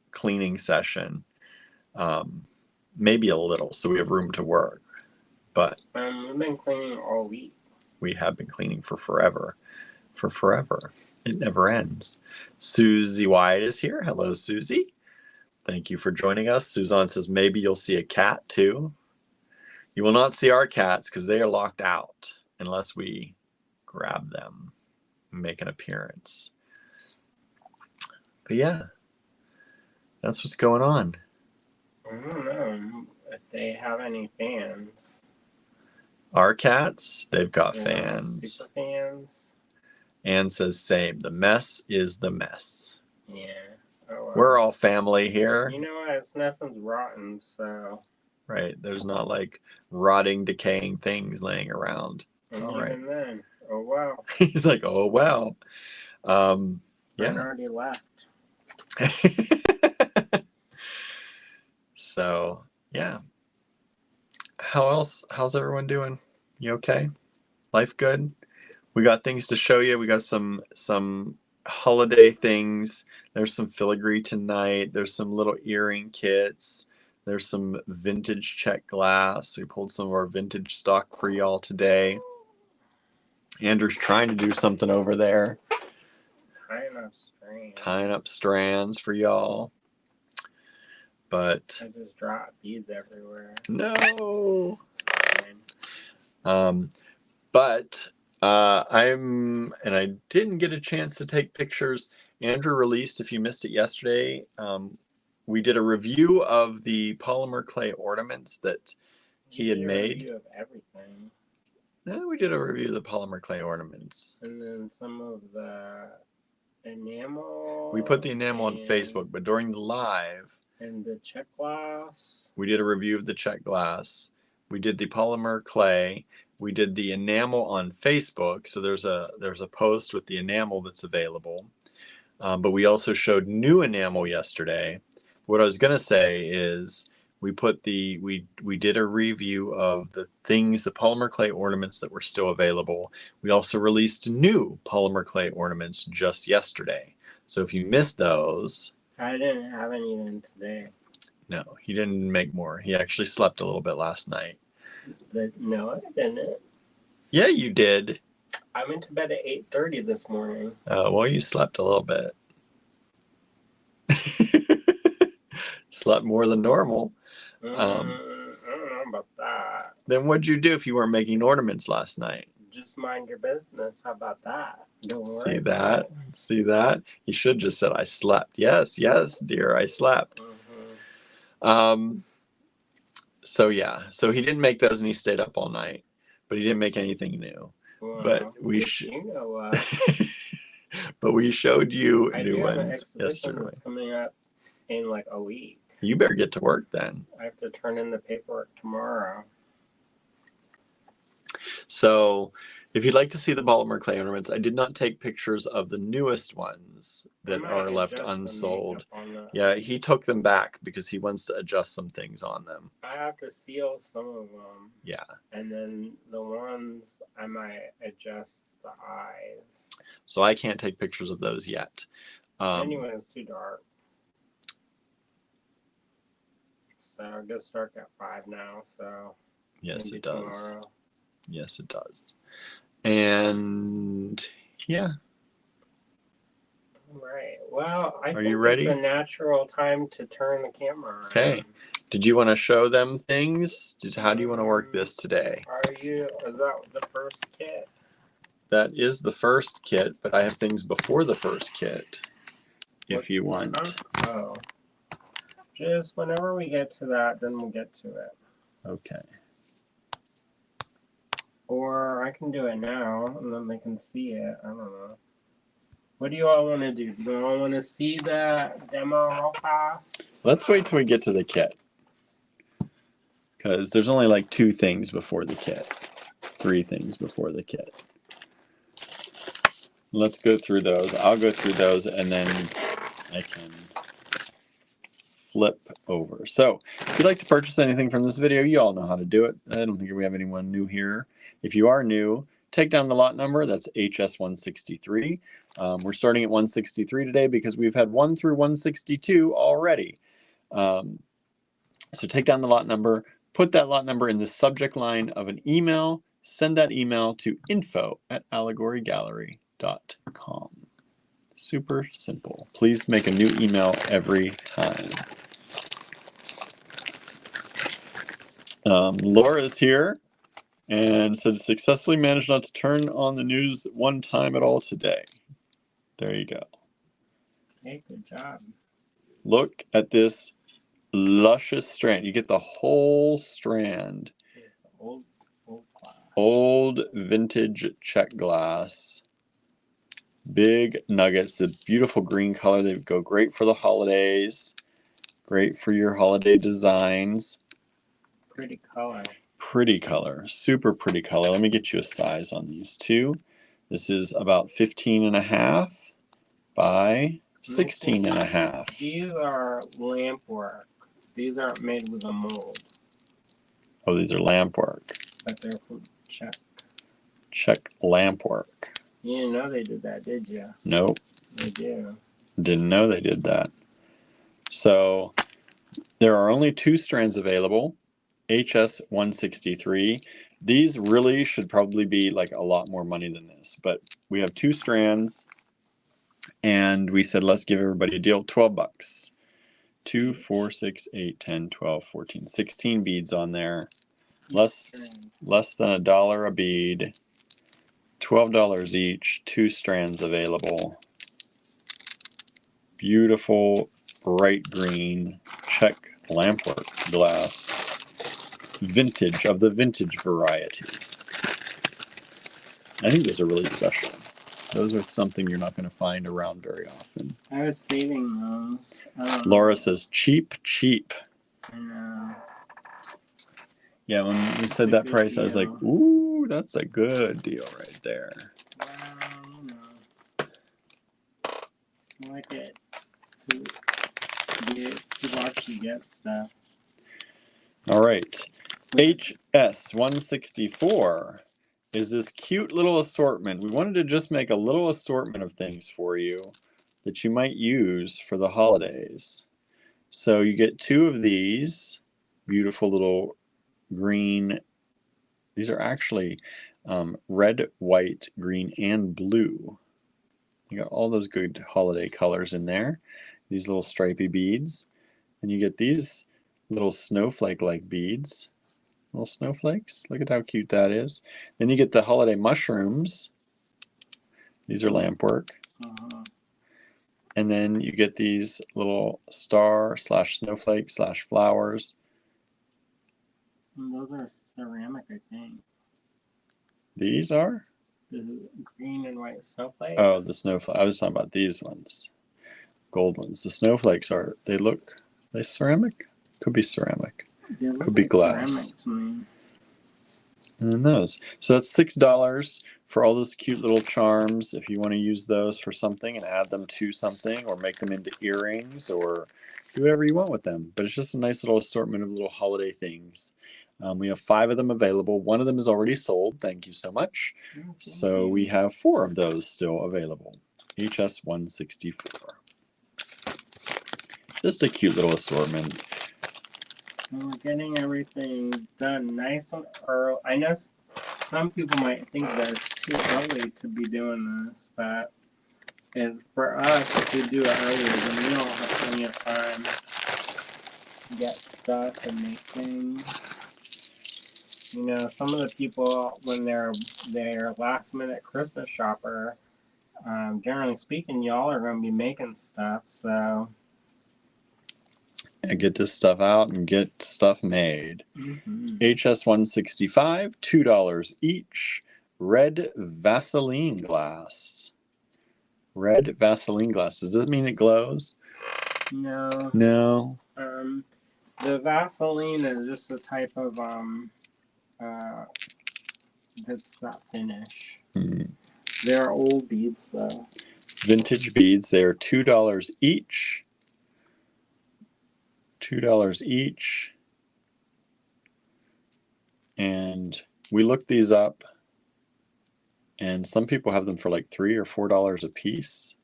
cleaning session. Maybe a little, so we have room to work. But we've been cleaning all week. We have been cleaning for forever. For forever. It never ends. Susie Wyatt is here. Hello, Susie. Thank you for joining us. Suzanne says maybe you'll see a cat too. You will not see our cats because they are locked out unless we grab them and make an appearance. But yeah, that's what's going on. I don't know if they have any fans. Our cats, they've got fans. Super fans. Anne says same. The mess is the mess. Yeah. Oh, well. We're all family here. You know what? Nothing's rotten, so. Right. There's not like rotting, decaying things laying around. It's all right. Even then, oh wow. He's like, oh wow. Yeah. I already left. So yeah. How's everyone doing? You okay? Life good? We got things to show you. We got some holiday things. There's some filigree tonight. There's some little earring kits. There's some vintage check glass. We pulled some of our vintage stock for y'all today. Andrew's trying to do something over there. Tying up strands for y'all. But I just dropped beads everywhere. No. Fine. But I didn't get a chance to take pictures. Andrew released, if you missed it yesterday, we did a review of the polymer clay ornaments that he had made. Review of everything. No, we did a review of the polymer clay ornaments. And then some of the enamel. We put the enamel on Facebook, but during the live. And the check glass. We did a review of the check glass. We did the polymer clay. We did the enamel on Facebook. So there's a post with the enamel that's available. But we also showed new enamel yesterday. What I was going to say is we did a review of the polymer clay ornaments that were still available. We also released new polymer clay ornaments just yesterday. So if you missed those. I didn't have any in today. No, he didn't make more. He actually slept a little bit last night. No, I didn't. Yeah, you did. I went to bed at 8:30 this morning. Well, you slept a little bit. Slept more than normal. I don't know about that. Then what'd you do if you weren't making ornaments last night? Just mind your business. How about that? Don't worry. See that? See that? You should just said I slept. Yes, yes, dear, I slept. So yeah, so he didn't make those and he stayed up all night, but he didn't make anything new. Well, but we but we showed you new ones yesterday. Coming up in like a week. You better get to work then. I have to turn in the paperwork tomorrow. So if you'd like to see the polymer clay ornaments, I did not take pictures of the newest ones that are left unsold. Yeah, he took them back because he wants to adjust some things on them. I have to seal some of them. Yeah. And then the ones I might adjust the eyes. So I can't take pictures of those yet. Anyway, it's too dark. So it gets dark at 5 now, so yes, it does. Tomorrow. Yes, it does. And yeah. All right. Well, I think you ready? It's a natural time to turn the camera around. Okay. Did you want to show them things? How do you want to work this today? Is that the first kit? That is the first kit, but I have things before the first kit. If you want. Oh. Just whenever we get to that, then we'll get to it. Okay. Or I can do it now, and then they can see it. I don't know. What do you all want to do? Do you all want to see the demo real fast? Let's wait till we get to the kit. Because there's only like 2 things before the kit. 3 things before the kit. Let's go through those. I'll go through those, and then I can flip over. So if you'd like to purchase anything from this video, you all know how to do it. I don't think we have anyone new here. If you are new, take down the lot number. That's HS163. We're starting at 163 today because we've had 1 through 162 already. So take down the lot number, put that lot number in the subject line of an email, send that email to info@allegorygallery.com. Super simple. Please make a new email every time. Laura's here and said successfully managed not to turn on the news one time at all today. There you go. Hey, good job. Look at this luscious strand. You get the whole strand. Old vintage check glass. Big nuggets, the beautiful green color. They go great for the holidays. Great for your holiday designs. Pretty color. Pretty color. Super pretty color. Let me get you a size on these two. This is about 15.5 by 16.5. These are lamp work. These aren't made with a mold. Oh, these are lamp work. But they're from Czech. Czech lamp work. You didn't know they did that, did you? Nope. They do. Didn't know they did that. So there are only 2 strands available. HS163 These really should probably be like a lot more money than this, but we have 2 strands, and we said let's give everybody a deal. $12. 2, 4, 6, 8, 10, 12, 14, 16 beads on there. Less than $1 a bead. $12 each. 2 strands available. Beautiful bright green check lampwork glass. Vintage, of the vintage variety. I think those are really special. Those are something you're not going to find around very often. I was saving those. Laura says cheap, cheap. I know. Yeah, when we said a that good price, I was like, deal. ooh, that's a good deal right there. Well, I like it to watch you get stuff. All right. HS 164 is this cute little assortment. We wanted to just make a little assortment of things for you that you might use for the holidays. So you get 2 of these beautiful little green. These are actually red, white, green, and blue. You got all those good holiday colors in there. These little stripy beads. And you get these little snowflake-like beads. Little snowflakes. Look at how cute that is. Then you get the holiday mushrooms. These are lamp work. And then you get these little star/snowflake/flowers. Those are ceramic, I think. These are? The green and white snowflakes. Oh, the snowflake. I was talking about these ones. Gold ones. The snowflakes are, they ceramic? Could be ceramic. Could be glass. And then those. So that's $6 for all those cute little charms. If you want to use those for something and add them to something or make them into earrings or do whatever you want with them. But it's just a nice little assortment of little holiday things. We have 5 of them available. 1 of them is already sold. Thank you so much. So we have 4 of those still available. HS 164. Just a cute little assortment. And we're getting everything done nice and early. I know some people might think that it's too early to be doing this, but for us, if we do it earlier, then we don't have plenty of time to get stuff and make things. You know, some of the people, when they're last minute Christmas shopper, generally speaking, y'all are going to be making stuff, so. And get this stuff out and get stuff made. HS 165, $2 each. Red Vaseline glass. Red Vaseline glass. Does this mean it glows? No. No. The Vaseline is just a type of that's that finish. They're old beads though. Vintage beads. They are $2 each. $2 each. And we looked these up, and some people have them for like $3 or $4 a piece.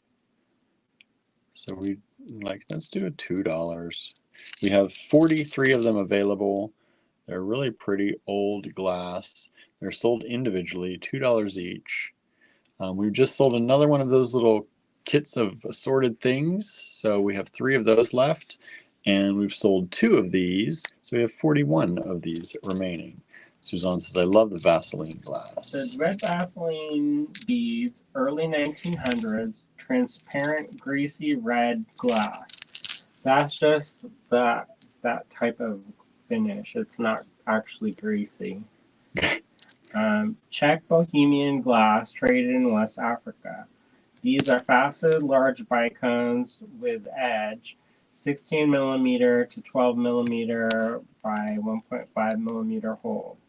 So we like, let's do a $2. We have 43 of them available. They're really pretty old glass. They're sold individually, $2 each. We've just sold another one of those little kits of assorted things. So we have 3 of those left. And we've sold 2 of these, so we have 41 of these remaining. Suzanne says, I love the Vaseline glass. The red Vaseline beads, early 1900s, transparent, greasy red glass. That's just that type of finish. It's not actually greasy. Czech Bohemian glass traded in West Africa. These are faceted large bicones with edge. 16 millimeter to 12 millimeter by 1.5 millimeter hole.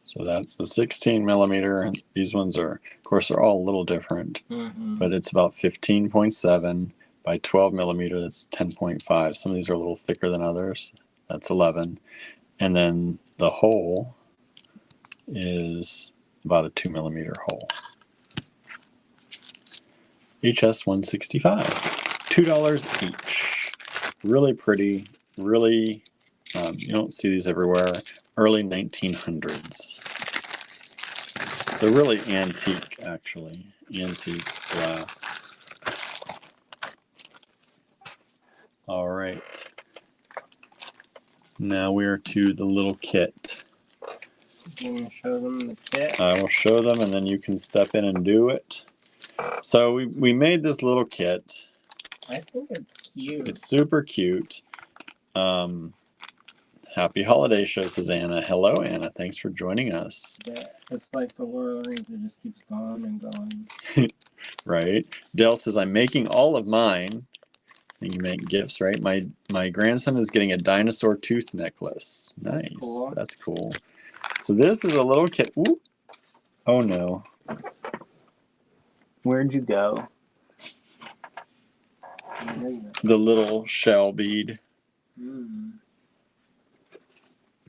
So that's the 16 millimeter. These ones are, of course, they're all a little different, but it's about 15.7 by 12 millimeter. That's 10.5. Some of these are a little thicker than others. That's 11. And then the hole is about a 2 millimeter hole. HS 165, $2 each. Really pretty, really You don't see these everywhere. Early 1900s. So really antique, actually. Antique glass. All right. Now we are to the little kit. You want to show them the kit? I will show them and then you can step in and do it. So we made this little kit. I think it's cute. It's super cute. Happy holiday show, says Anna. Hello, Anna. Thanks for joining us. Yeah, it's like the Lord of the Rings. It just keeps going and going. Right. Dale says, I'm making all of mine. And you make gifts, right? My grandson is getting a dinosaur tooth necklace. Nice. Cool. That's cool. So this is a little kit. Ooh. Oh no. Where'd you go? The little shell bead.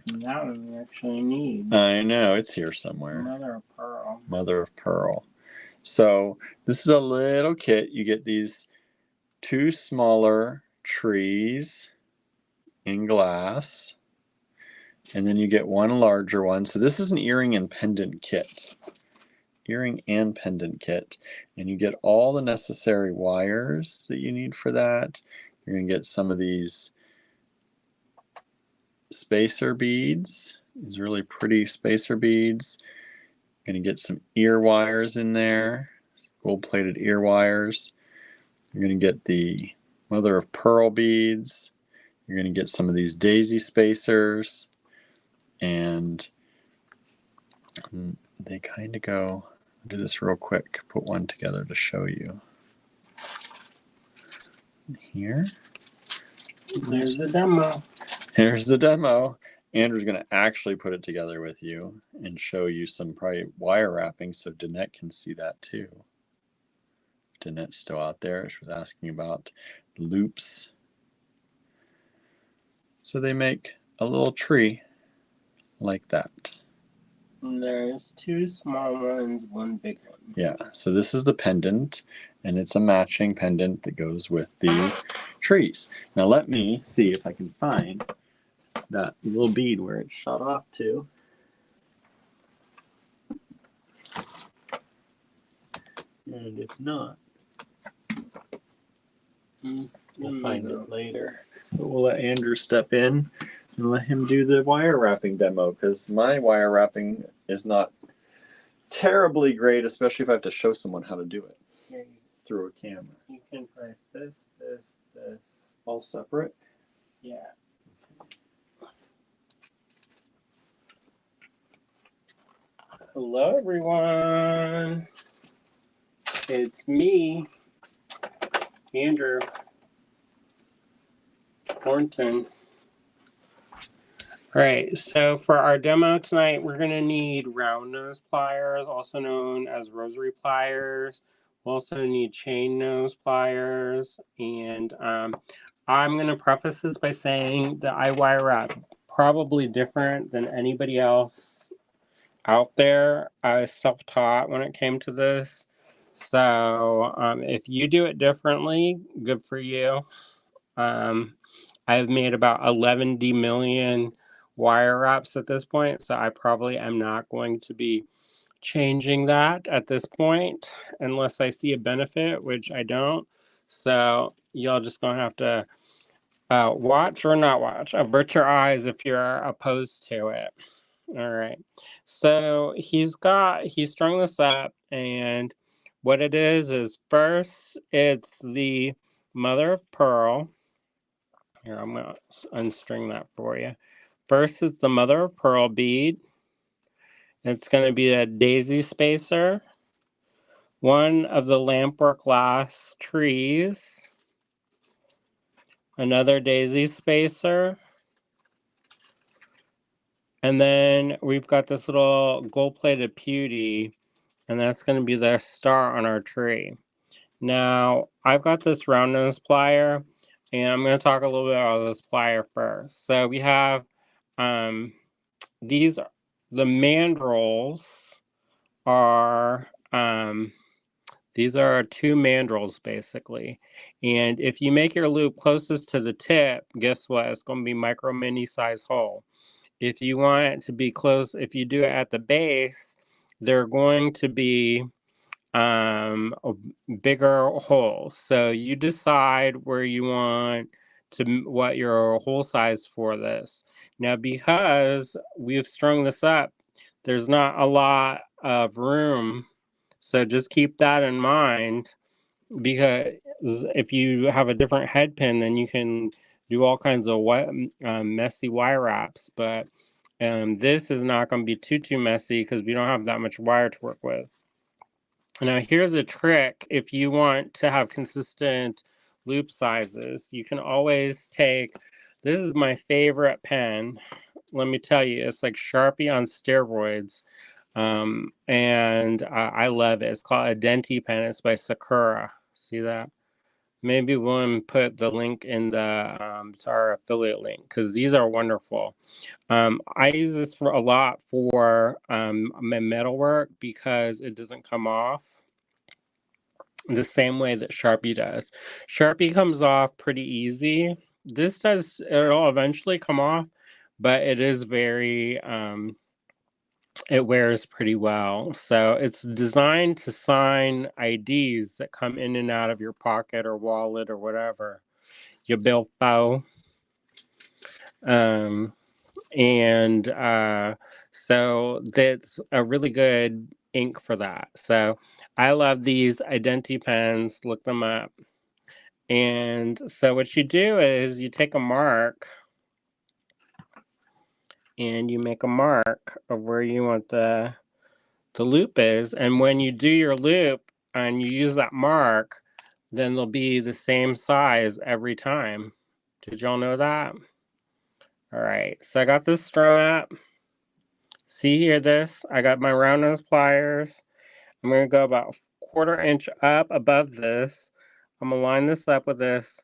That one we actually need. I know, it's here somewhere. Mother of pearl. Mother of pearl. So this is a little kit. You get these 2 smaller trees in glass. And then you get 1 larger one. So this is an earring and pendant kit. Earring and pendant kit. And you get all the necessary wires that you need for that. You're going to get some of these spacer beads. These really pretty spacer beads. You're going to get some ear wires in there. Gold-plated ear wires. You're going to get the mother of pearl beads. You're going to get some of these daisy spacers. And they kind of go, I'll do this real quick, put one together to show you. Here. There's the demo. Here's the demo. Andrew's going to actually put it together with you and show you some probably wire wrapping so Danette can see that too. Danette's still out there. She was asking about the loops. So they make a little tree like that. And there's 2 small ones, 1 big one. Yeah, so this is the pendant, and it's a matching pendant that goes with the trees. Now let me see if I can find that little bead where it shot off to. And if not, we'll find it later. But we'll let Andrew step in and let him do the wire wrapping demo, because my wire wrapping is not terribly great, especially if I have to show someone how to do it through a camera. You can press this. All separate? Yeah. Hello, everyone. It's me, Andrew Thornton. All right, so for our demo tonight, we're going to need round nose pliers, also known as rosary pliers. We'll also need chain nose pliers. And I'm going to preface this by saying that I wire wrap probably different than anybody else out there. I was self-taught when it came to this. So if you do it differently, good for you. I've made about 11 million wire wraps at this point, so I probably am not going to be changing that at this point unless I see a benefit, which I don't. So y'all just gonna have to watch or not watch. Avert your eyes if you're opposed to it. All right. So he's strung this up, and what it is first it's the mother of pearl. Here, I'm going to unstring that for you. First is the mother of pearl bead. It's going to be a daisy spacer. 1 of the lampwork glass trees. Another daisy spacer. And then we've got this little gold-plated pewty, and that's going to be the star on our tree. Now, I've got this round nose plier, and I'm going to talk a little bit about this plier first. So we have the mandrels are These are 2 mandrels basically. And if you make your loop closest to the tip, guess what? It's going to be micro mini size hole. If you want it to be close, if you do it at the base, they're going to be a bigger hole. So you decide where you want what your hole size for this. Now, because we've strung this up, there's not a lot of room. So just keep that in mind, because if you have a different head pin, then you can do all kinds of messy wire wraps. But this is not going to be too messy because we don't have that much wire to work with. Now here's a trick. If you want to have consistent loop sizes, you can always take, this is my favorite pen. Let me tell you, it's like Sharpie on steroids. And I love it. It's called a Denti pen. It's by Sakura. See that? Maybe we'll put the link in the it's our affiliate link, because these are wonderful. I use this for a lot for my metalwork because it doesn't come off the same way that Sharpie does. Sharpie comes off pretty easy. This does, it'll eventually come off, but it is very it wears pretty well. So it's designed to sign IDs that come in and out of your pocket or wallet or whatever, your billfold. And so that's a really good ink for that. So I love these Identi pens. Look them up. And so what you do is you take a mark and you make a mark of where you want the loop is, and when you do your loop and you use that mark, then they'll be the same size every time. Did y'all know that? All right, so I got this strung up. See here, this, I got my round nose pliers. I'm going to go about a 1/4 inch up above this. I'm going to line this up with this,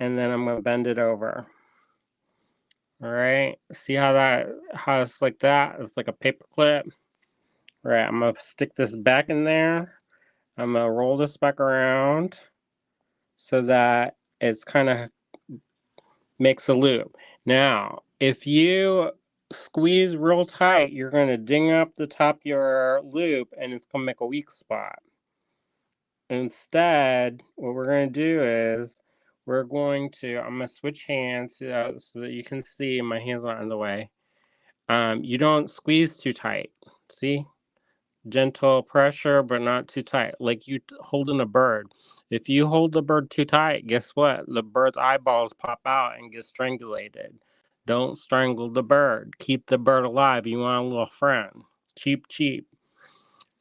and then I'm going to bend it over. All right, see how it's like that? It's like a paper clip. All right, I'm going to stick this back in there. I'm going to roll this back around so that it's kind of makes a loop. Now, if you squeeze real tight, you're going to ding up the top of your loop and it's going to make a weak spot. Instead, what we're going to do is I'm going to switch hands so that you can see my hands aren't in the way. You don't squeeze too tight. See? Gentle pressure, but not too tight, like you holding a bird. If you hold the bird too tight, guess what? The bird's eyeballs pop out and get strangulated. Don't strangle the bird. Keep the bird alive. You want a little friend. Cheap, cheap.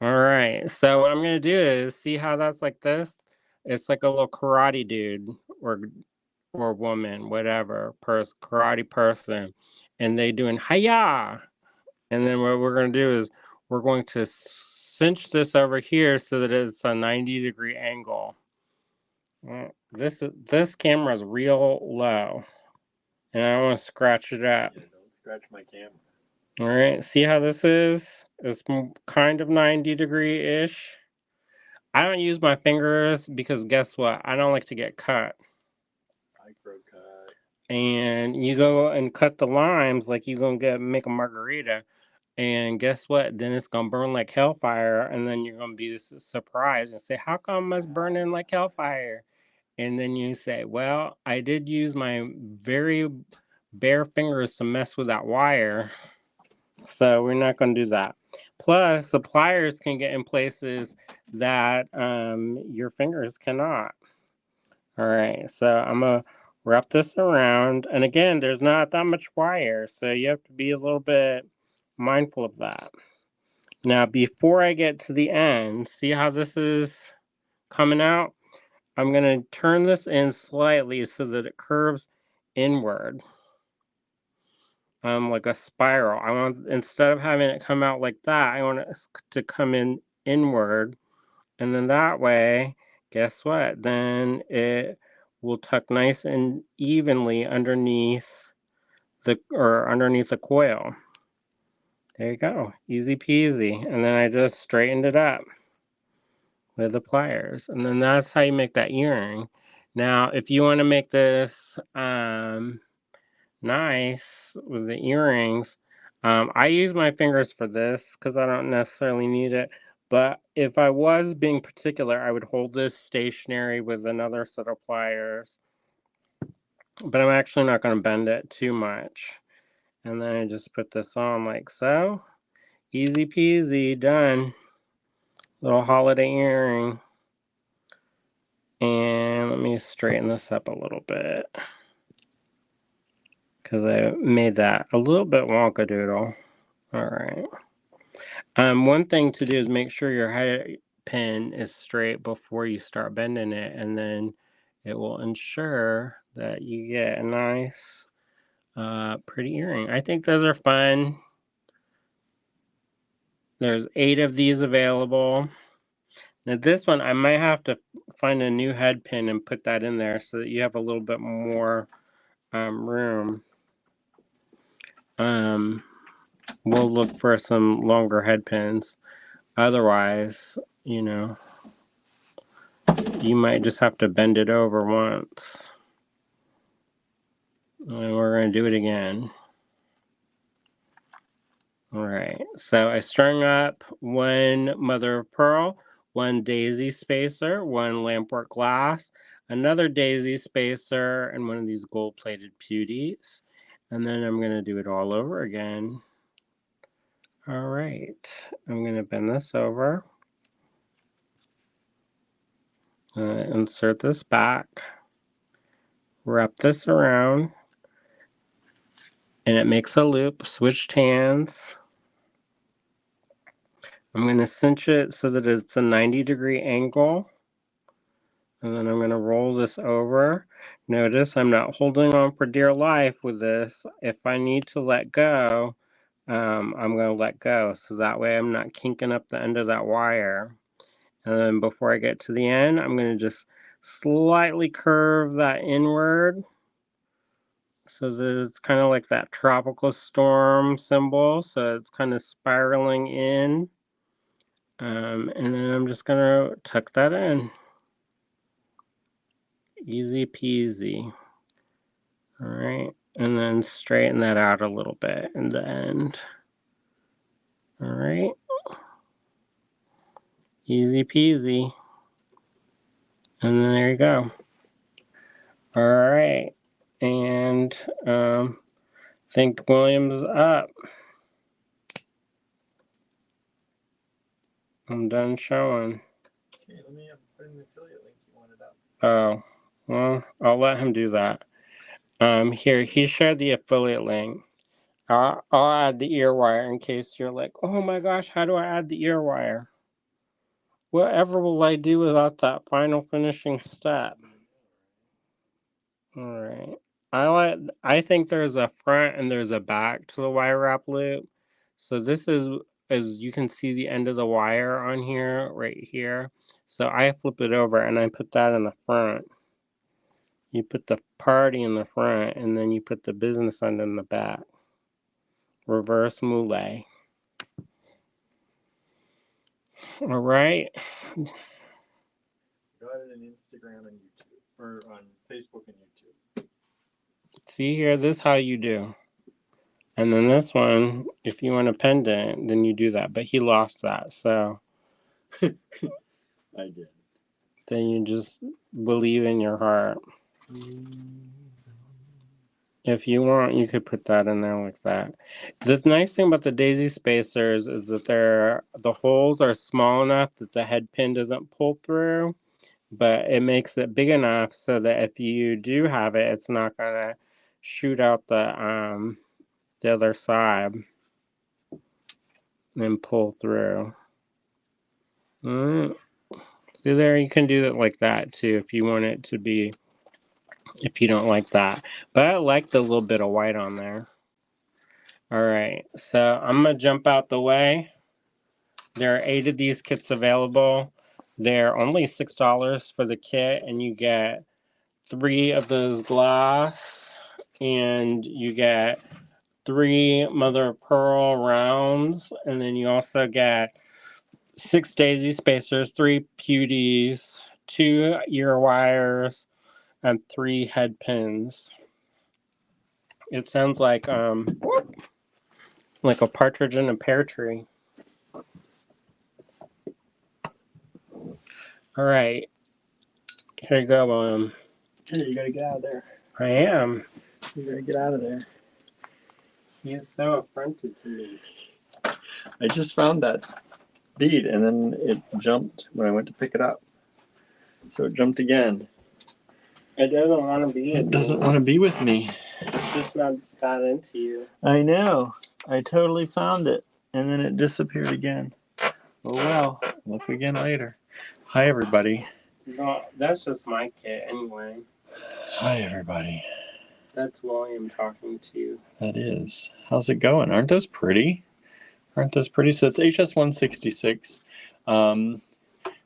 All right. So what I'm gonna do is see how that's like this. It's like a little karate dude or woman, whatever, karate person, and they doing hiya. And then what we're going to do is we're going to cinch this over here so that it's a 90-degree angle. This camera is real low, and I want to scratch it up. Yeah, don't scratch my camera. All right, see how this is? It's kind of 90-degree-ish. I don't use my fingers because guess what? I don't like to get cut. Micro cut. And And you go and cut the limes like you're going to make a margarita. And guess what? Then it's gonna burn like hellfire, and then you're gonna be surprised and say, "How come it's burning like hellfire?" And then you say, "Well, I did use my very bare fingers to mess with that wire, so we're not gonna do that." Plus, the pliers can get in places that your fingers cannot. All right, so I'm gonna wrap this around, and again, there's not that much wire, so you have to be a little bit mindful of that. Now, before I get to the end, see how this is coming out? I'm going to turn this in slightly so that it curves inward, like a spiral. I want, instead of having it come out like that, I want it to come in inward. And then that way, guess what? Then it will tuck nice and evenly underneath the coil. There you go. Easy peasy. And then I just straightened it up with the pliers. And then that's how you make that earring. Now, if you want to make this nice with the earrings, I use my fingers for this because I don't necessarily need it. But if I was being particular, I would hold this stationary with another set of pliers. But I'm actually not going to bend it too much. And then I just put this on like so. Easy peasy, done. Little holiday earring. And let me straighten this up a little bit, because I made that a little bit wonkadoodle. Alright. One thing to do is make sure your head pin is straight before you start bending it, and then it will ensure that you get a nice, pretty earring. I think those are fun. There's 8 of these available. Now this one, I might have to find a new head pin and put that in there so that you have a little bit more room. We'll look for some longer head pins. Otherwise, you know, you might just have to bend it over once. And we're going to do it again. Alright, so I strung up one mother of pearl, one daisy spacer, one lampwork glass, another daisy spacer, and one of these gold-plated beauties. And then I'm going to do it all over again. Alright, I'm going to bend this over. Insert this back. Wrap this around. And it makes a loop. Switched hands. I'm going to cinch it so that it's a 90-degree angle. And then I'm going to roll this over. Notice I'm not holding on for dear life with this. If I need to let go, I'm going to let go. So that way I'm not kinking up the end of that wire. And then before I get to the end, I'm going to just slightly curve that inward, so that it's kind of like that tropical storm symbol. So it's kind of spiraling in. And then I'm just going to tuck that in. Easy peasy. Alright. And then straighten that out a little bit in the end. Alright. Easy peasy. And then there you go. Alright. And think William's up. I'm done showing. Okay, let me put in the affiliate link you wanted up. Oh, well, I'll let him do that. Here, he shared the affiliate link. I'll add the ear wire in case you're like, oh my gosh, how do I add the ear wire? Whatever will I do without that final finishing step? Alright. I think there's a front and there's a back to the wire wrap loop. So this is, as you can see, the end of the wire on here, right here. So I flip it over and I put that in the front. You put the party in the front and then you put the business end in the back. Reverse moule. Alright. Got it on Instagram and YouTube, or on Facebook and YouTube. See here, this is how you do. And then this one, if you want a pendant, then you do that. But he lost that, so I did. then you just believe in your heart. If you want, you could put that in there like that. This nice thing about the daisy spacers is that the holes are small enough that the head pin doesn't pull through, but it makes it big enough so that if you do have it, it's not gonna shoot out the other side and pull through. See there, you can do it like that too if you want it to be, if you don't like that. But I like the little bit of white on there. Alright, so I'm going to jump out the way. There are 8 of these kits available. They're only $6 for the kit, and you get 3 of those glass, and you get 3 mother of pearl rounds, and then you also get 6 daisy spacers, 3 cuties, 2 ear wires, and 3 head pins. It sounds like a partridge in a pear tree. All right, here you go. Here, you gotta get out of there. I am. You gotta get out of there. He is so affronted to me. I just found that bead, and then it jumped when I went to pick it up. So it jumped again. It doesn't want to be. It doesn't want to be with me. It's just not that into you. I know. I totally found it, and then it disappeared again. Oh well. Look again later. Hi, everybody. No, that's just my kit anyway. Hi, everybody. That's William talking to you. That is. How's it going? Aren't those pretty? Aren't those pretty? So it's HS-166.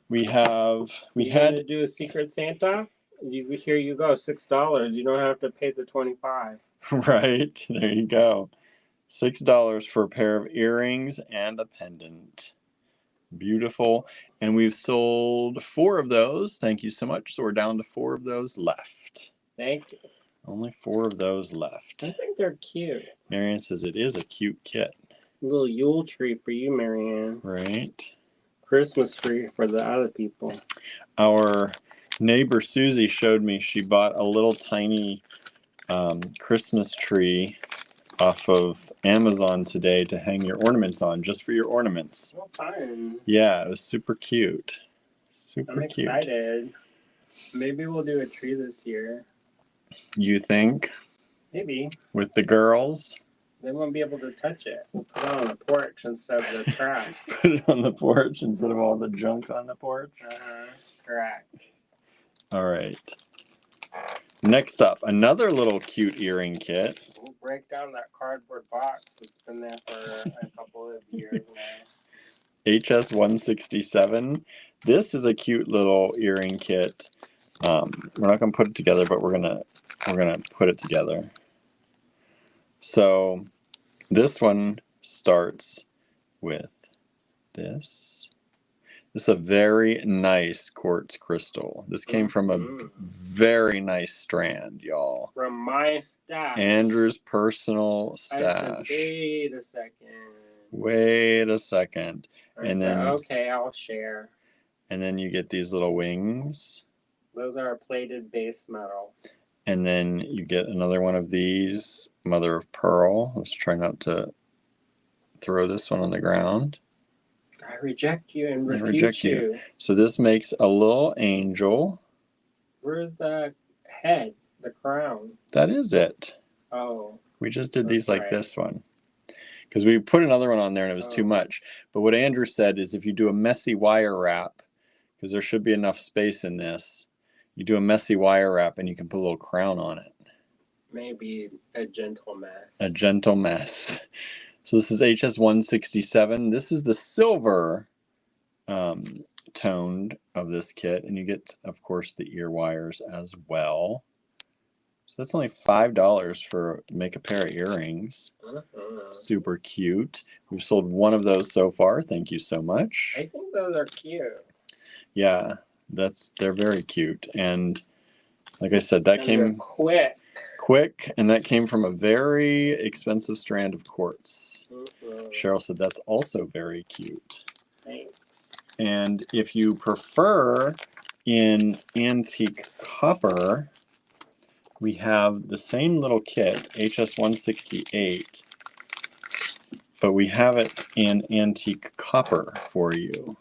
We had to do a Secret Santa. Here you go, $6. You don't have to pay the $25. right there. You go, $6 for a pair of earrings and a pendant. Beautiful. And we've sold 4 of those. Thank you so much. So we're down to 4 of those left. Thank you. Only 4 of those left. I think they're cute. Marianne says it is a cute kit. A little Yule tree for you, Marianne. Right. Christmas tree for the other people. Our neighbor Susie showed me she bought a little tiny Christmas tree off of Amazon today to hang your ornaments on, just for your ornaments. Oh, fun. Yeah, it was super cute. I'm excited. Maybe we'll do a tree this year. You think? Maybe. With the girls? They won't be able to touch it. We'll put it on the porch instead of the trash. Put it on the porch instead of all the junk on the porch? Correct. All right. Next up, another little cute earring kit. We'll break down that cardboard box. It's been there for a couple of years now. HS-167. This is a cute little earring kit. We're not going to put it together, but we're gonna put it together. So this one starts with this. This is a very nice quartz crystal. This came from a very nice strand, y'all. From my stash. Andrew's personal stash. I said, wait a second. Wait a second. And then, okay, I'll share. And then you get these little wings. Those are plated base metal. And then you get another one of these, mother of pearl. Let's try not to throw this one on the ground. I reject you and refute you. So this makes a little angel. Where's the head, the crown? That is it. Oh. We just did these like this one. Because we put another one on there and it was too much. But what Andrew said is if you do a messy wire wrap, because there should be enough space in this, you do a messy wire wrap and you can put a little crown on it. Maybe a gentle mess. A gentle mess. So this is HS-167. This is the silver toned of this kit. And you get, of course, the ear wires as well. So that's only $5 to make a pair of earrings. Super cute. We've sold 1 of those so far. Thank you so much. I think those are cute. Yeah, they're very cute. And like I said, that came quick, and that came from a very expensive strand of quartz. Cheryl said that's also very cute. Thanks. And if you prefer in antique copper, we have the same little kit, HS-168, but we have it in antique copper for you.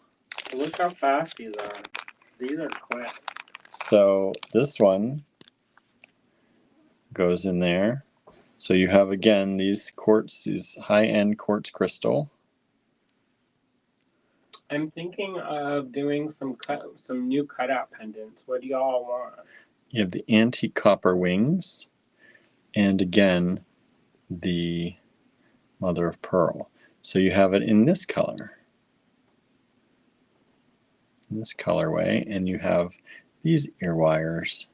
Look how fast these are. These are quick. So this one goes in there. So you have, again, these high-end quartz crystal. I'm thinking of doing some new cutout pendants. What do y'all want? You have the antique copper wings, and again, the mother of pearl. So you have it in this color, in this colorway, and you have these ear wires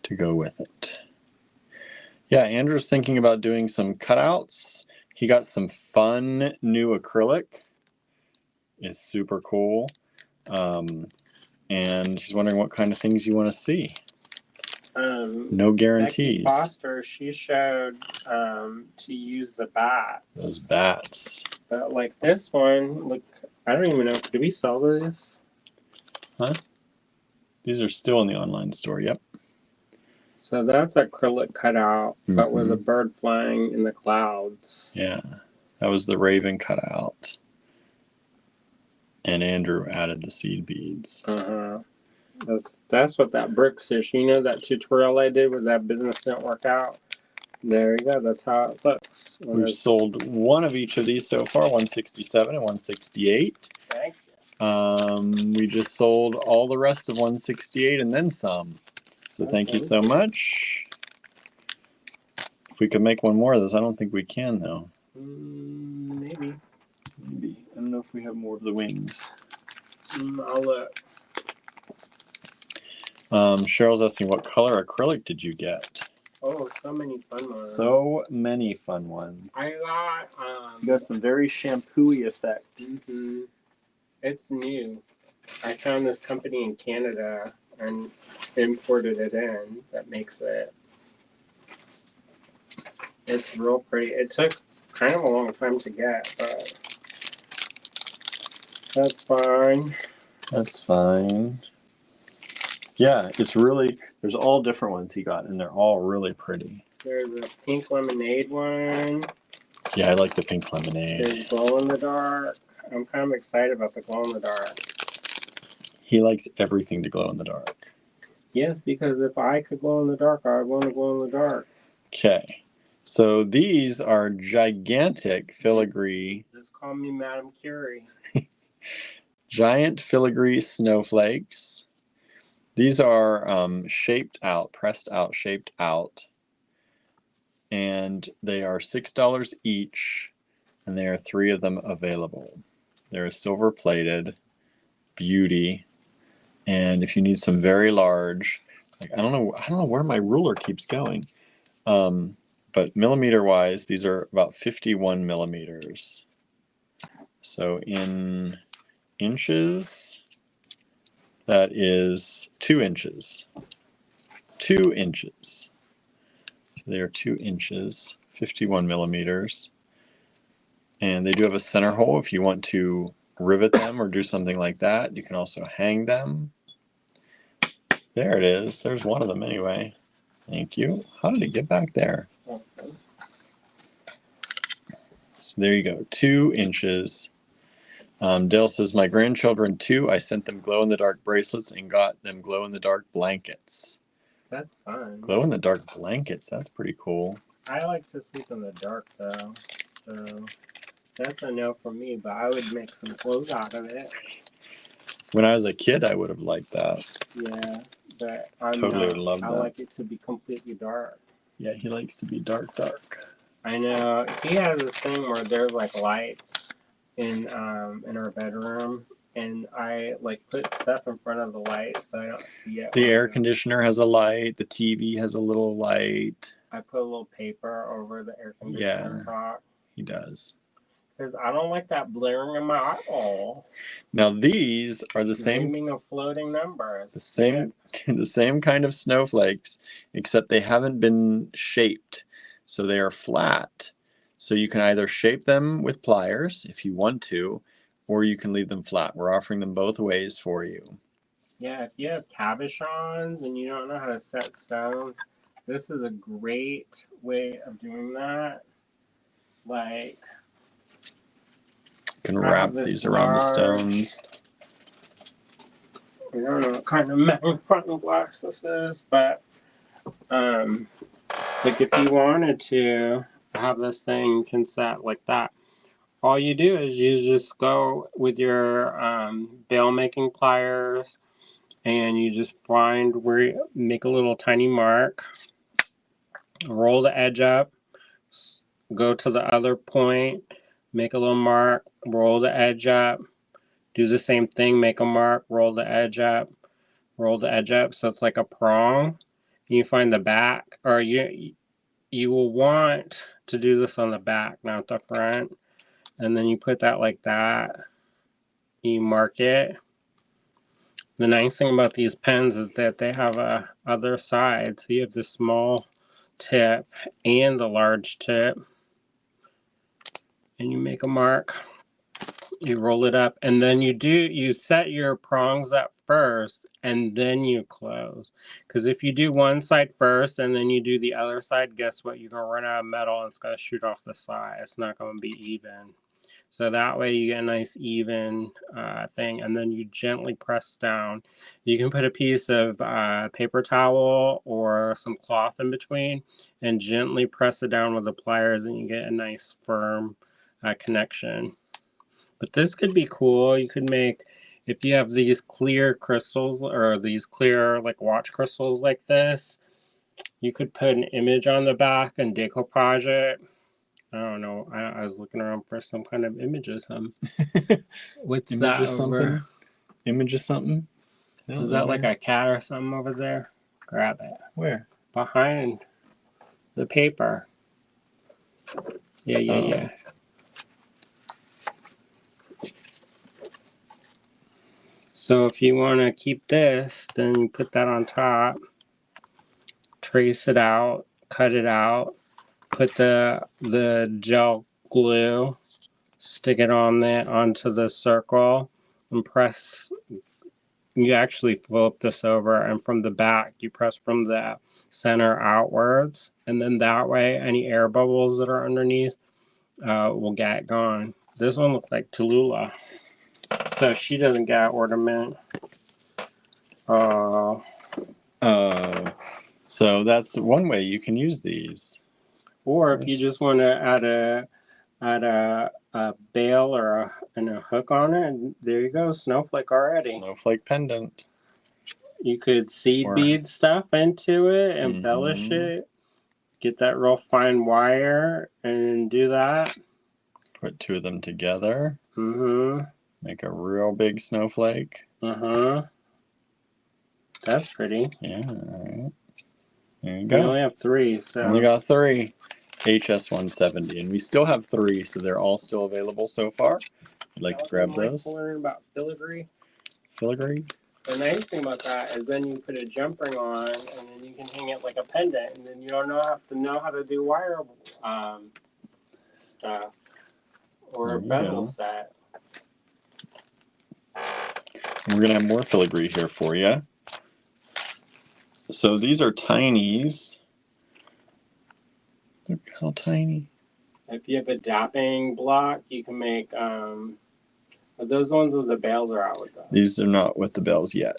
to go with it. Yeah, Andrew's thinking about doing some cutouts. He got some fun new acrylic is super cool. And he's wondering what kind of things you want to see. No guarantees. Becky Foster, she showed to use the bats. Those bats. But like this one, look, I don't even know. Do we sell this? Huh? These are still in the online store. Yep. So that's acrylic cutout, but with a bird flying in the clouds. Yeah, that was the raven cutout. And Andrew added the seed beads. That's what that bricks is. You know that tutorial I did with that business didn't work out? There you go. That's how it looks. We've sold one of each of these so far, 167 and 168. Thank you. We just sold all the rest of 168 and then some. So thank you so much. If we could make one more of this, I don't think we can though. Maybe. I don't know if we have more of the wings. I'll look. Cheryl's asking, what color acrylic did you get? Oh, so many fun ones. So many fun ones. I got You got some very shampoo-y effect. It's new. I found this company in Canada and imported it in that makes it. It's real pretty. It took kind of a long time to get, but that's fine. That's fine. Yeah, it's really, there's all different ones he got, and they're all really pretty. There's a pink lemonade one. Yeah, I like the pink lemonade. There's glow in the dark. I'm kind of excited about the glow in the dark. He likes everything to glow in the dark. Yes, because if I could glow in the dark, I would want to glow in the dark. Okay, so these are gigantic filigree. Just call me Madame Curie. Giant filigree snowflakes. These are shaped out, pressed out, shaped out. And they are $6 each, and there are 3 of them available. They're silver plated, beauty, and if you need some very large, like I don't know where my ruler keeps going, but millimeter wise, these are about 51 millimeters. So in inches, that is 2 inches. 2 inches. So they are 2 inches, 51 millimeters. And they do have a center hole if you want to rivet them or do something like that. You can also hang them. There it is. There's one of them anyway. Thank you. How did it get back there? So there you go. 2 inches. Dale says, my grandchildren too, I sent them glow-in-the-dark bracelets and got them glow-in-the-dark blankets. That's fun. Glow-in-the-dark blankets. That's pretty cool. I like to sleep in the dark, though. So that's a no for me, but I would make some clothes out of it. When I was a kid, I would have liked that. Yeah, but I'm totally would love that. I like it to be completely dark. Yeah, he likes to be dark, dark. I know. He has this thing where there's like lights in our bedroom, and I like put stuff in front of the light so I don't see it. The air conditioner has a light. The TV has a little light. I put a little paper over the air conditioner top. He does. Because I don't like that blaring in my eyeball. Now these are the same. Naming of floating numbers. The same kind of snowflakes, except they haven't been shaped, so they are flat. So you can either shape them with pliers if you want to, or you can leave them flat. We're offering them both ways for you. Yeah, if you have cabochons and you don't know how to set stone, this is a great way of doing that. Like, you can wrap these around the stones. I don't know what kind of magnifying glass this is, but like if you wanted to have this thing can set like that, all you do is you just go with your bail making pliers and you just find where you make a little tiny mark, roll the edge up, go to the other point, make a little mark, roll the edge up, do the same thing, make a mark, roll the edge up, so it's like a prong. You find the back, or you will want to do this on the back, not the front. And then you put that like that. you mark it. The nice thing about these pens is that they have a other side. So you have the small tip and the large tip. And you make a mark. You roll it up, and then you set your prongs up first, and then you close. Because if you do one side first and then you do the other side, guess what? You're gonna run out of metal, and it's gonna shoot off the side. It's not gonna be even. So that way you get a nice even thing, and then you gently press down. You can put a piece of paper towel or some cloth in between, and gently press it down with the pliers, and you get a nice firm connection. But this could be cool. You could make, if you have these clear crystals or these clear like watch crystals like this, you could put an image on the back and decoupage it. I don't know. I was looking around for some kind of image of some. What's Image that of something? over? Image of something? Is that like a cat or something over there? Grab it. Where? Behind the paper. Yeah. So if you want to keep this, then you put that on top, trace it out, cut it out, put the gel glue, stick it on there onto the circle, and press. You actually flip this over, and from the back, you press from the center outwards, and then that way, any air bubbles that are underneath will get gone. This one looks like Tallulah, so she doesn't get ornament. So that's one way you can use these. Or if you just want to add a bail or a hook on it, and there you go, snowflake already. Snowflake pendant. You could seed bead stuff into it, embellish it, get that real fine wire, and do that. Put two of them together. Mm-hmm. Make a real big snowflake. Uh-huh. That's pretty. Yeah, all right. There you We go. only have 3, so. Only got 3. HS170, and we still have 3, so they're all still available so far. I'd like to grab those. Learn about filigree. Filigree? The nice thing about that is then you put a jump ring on, and then you can hang it like a pendant, and then you don't have to know how to do wire stuff or a bezel set. We're going to have more filigree here for you. So these are tinies. Look how tiny. If you have a dapping block, you can make, those ones with the bails are out with them. These are not with the bells yet.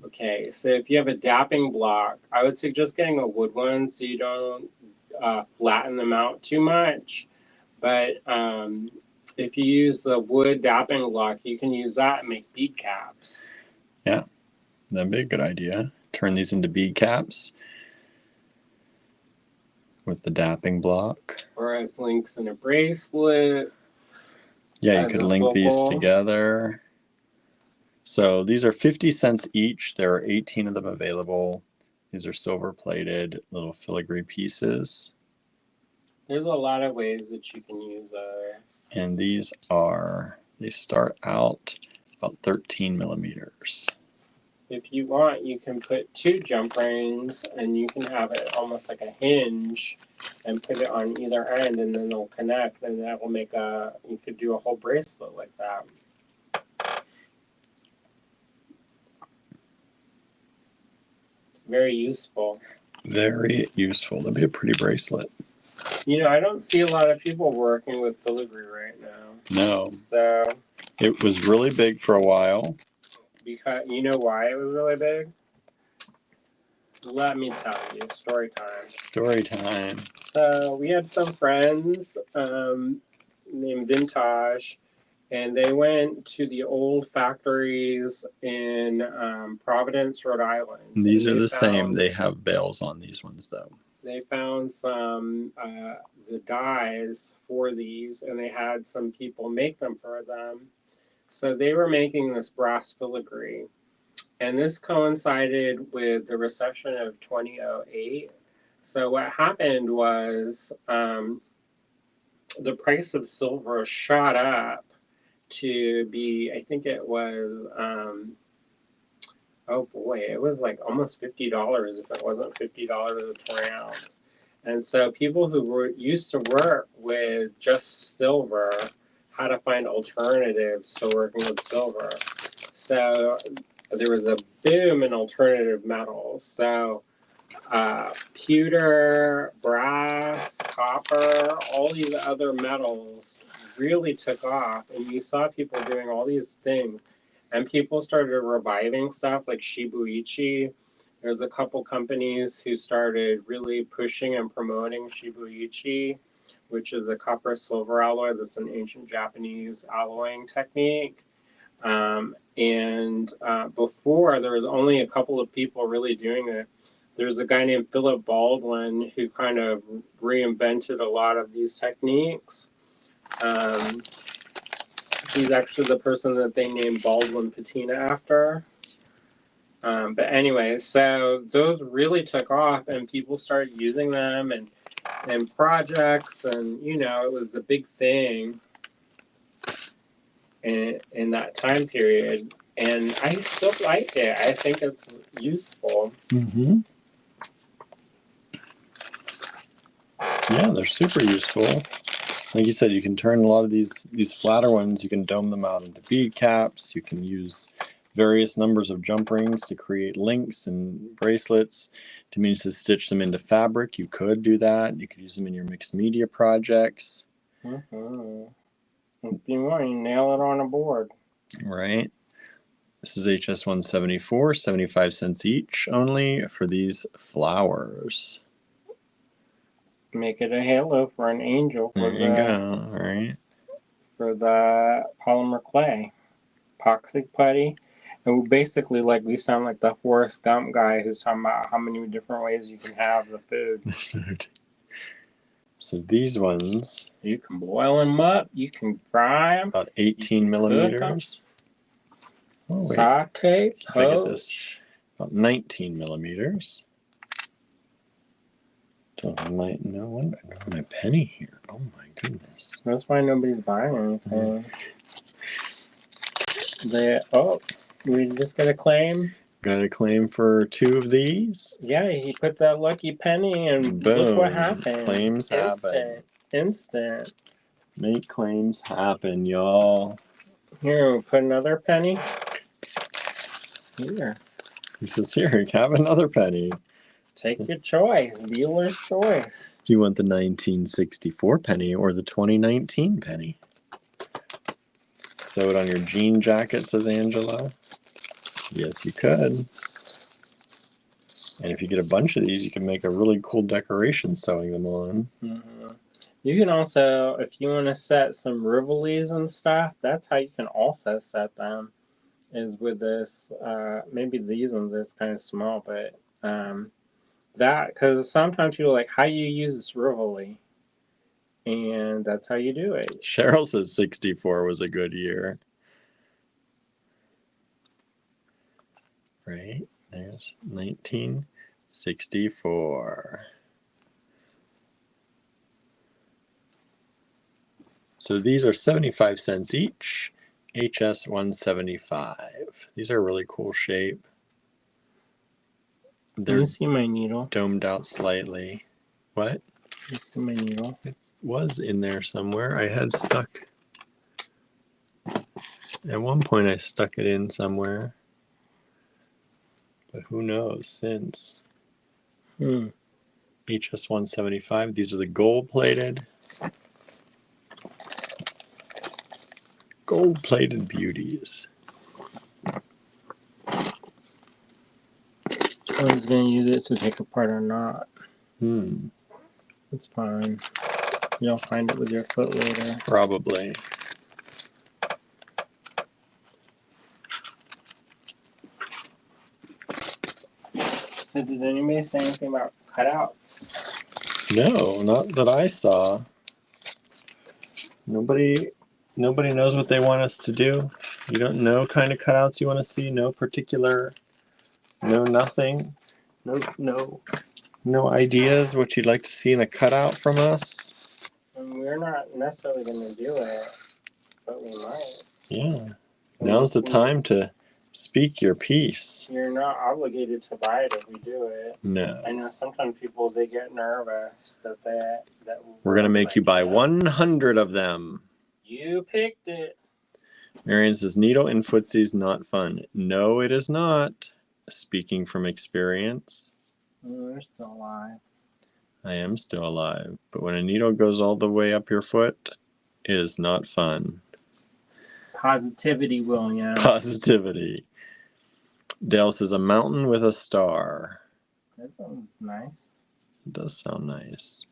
Okay, so if you have a dapping block, I would suggest getting a wood one so you don't flatten them out too much. But if you use the wood dapping block, you can use that and make bead caps. Yeah, that'd be a good idea. Turn these into bead caps with the dapping block. Or as links in a bracelet. Yeah, you could link these together. So these are 50 cents each. There are 18 of them available. These are silver plated little filigree pieces. There's a lot of ways that you can use and these they start out about 13 millimeters. If you want, you can put 2 jump rings and you can have it almost like a hinge and put it on either end, and then they'll connect, and that will make you could do a whole bracelet like that. It's very useful. Very useful. That'd be a pretty bracelet. You know, I don't see a lot of people working with filigree right now. No. So. It was really big for a while. Because you know why it was really big? Let me tell you. Story time. Story time. So we had some friends named Vintage, and they went to the old factories in Providence, Rhode Island. These are the same. They have bells on these ones, though. They found some the dies for these, and they had some people make them for them. So they were making this brass filigree, and this coincided with the recession of 2008. So what happened was the price of silver shot up, to be, I think it was, oh boy, it was like almost $50 if it wasn't $50 a 20 ounce. And so people who used to work with just silver had to find alternatives to working with silver. So there was a boom in alternative metals. So pewter, brass, copper, all these other metals really took off. And you saw people doing all these things. And people started reviving stuff like Shibuichi. There's a couple companies who started really pushing and promoting Shibuichi, which is a copper silver alloy. That's an ancient Japanese alloying technique. Before, there was only a couple of people really doing it. There's a guy named Philip Baldwin who kind of reinvented a lot of these techniques. He's actually the person that they named Baldwin Patina after. But anyway, so those really took off, and people started using them and projects, and it was the big thing in that time period. And I still like it. I think it's useful. Mm-hmm. Yeah, they're super useful. Like you said, you can turn a lot of these flatter ones, you can dome them out into bead caps. You can use various numbers of jump rings to create links and bracelets. To mean to stitch them into fabric, you could do that. You could use them in your mixed media projects. Mm-hmm. If you want, you nail it on a board. Right. This is HS174, 75 cents each only for these flowers. Make it a halo for an angel There you go. All right. For the polymer clay. Epoxy putty. And basically, we sound like the Forrest Gump guy who's talking about how many different ways you can have the food. So these ones, you can boil them up, you can fry them. About 18 millimeters. Oh, Saute, poach. About 19 millimeters. Don't have my, no wonder, I don't have my penny here. Oh my goodness. That's why nobody's buying anything. We just got a claim. Got a claim for 2 of these. Yeah, he put that lucky penny and boom. Look what happened. Claims happen. Instant. Make claims happen, y'all. Here, we'll put another penny. Here. He says, here, have another penny. Take your choice. Dealer's choice. Do you want the 1964 penny or the 2019 penny? Sew it on your jean jacket, says Angela. Yes, you could. And if you get a bunch of these, you can make a really cool decoration sewing them on. Mm-hmm. You can also, if you want to set some rivolis and stuff, that's how you can also set them, is with this, maybe these ones is kind of small, but because sometimes people are like, how do you use this rivoli? And that's how you do it. Cheryl says 64 was a good year. Right, there's 1964. So these are 75 cents each, HS175. These are really cool shape. They're see my needle. Domed out slightly. What? You see my needle? It was in there somewhere. I had stuck. At one point I stuck it in somewhere. But who knows since. HS175. These are the gold-plated. Gold-plated beauties. I was going to use it to take apart a knot. It's fine. You'll find it with your foot later. Probably. So did anybody say anything about cutouts? No, not that I saw. Nobody knows what they want us to do. You don't know kind of cutouts you want to see? No particular, no nothing? No ideas what you'd like to see in a cutout from us? And we're not necessarily going to do it, but we might. Yeah. Now's the time to speak your piece. You're not obligated to buy it if we do it. No. I know sometimes people, they get nervous that We're going to make you buy 100 of them. You picked it. Marion says, needle in footsie's not fun. No, it is not. Speaking from experience. You're still alive. I am still alive. But when a needle goes all the way up your foot, it is not fun. Positivity, William. Positivity. Dale says, a mountain with a star. That sounds nice. It does sound nice.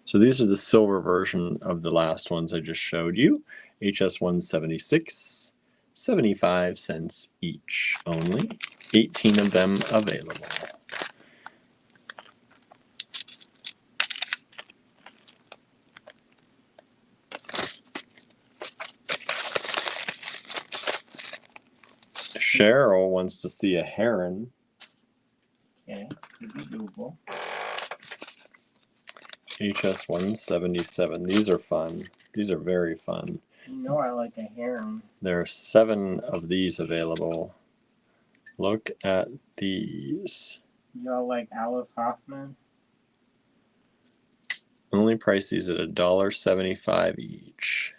So these are the silver version of the last ones I just showed you. HS 176, 75 cents each only. 18 of them available. Cheryl wants to see a heron. Okay, could be doable. HS 177. These are fun. These are very fun. You know I like a heron. There are 7 of these available. Look at these. Y'all like Alice Hoffman? Only price these at $1.75 each.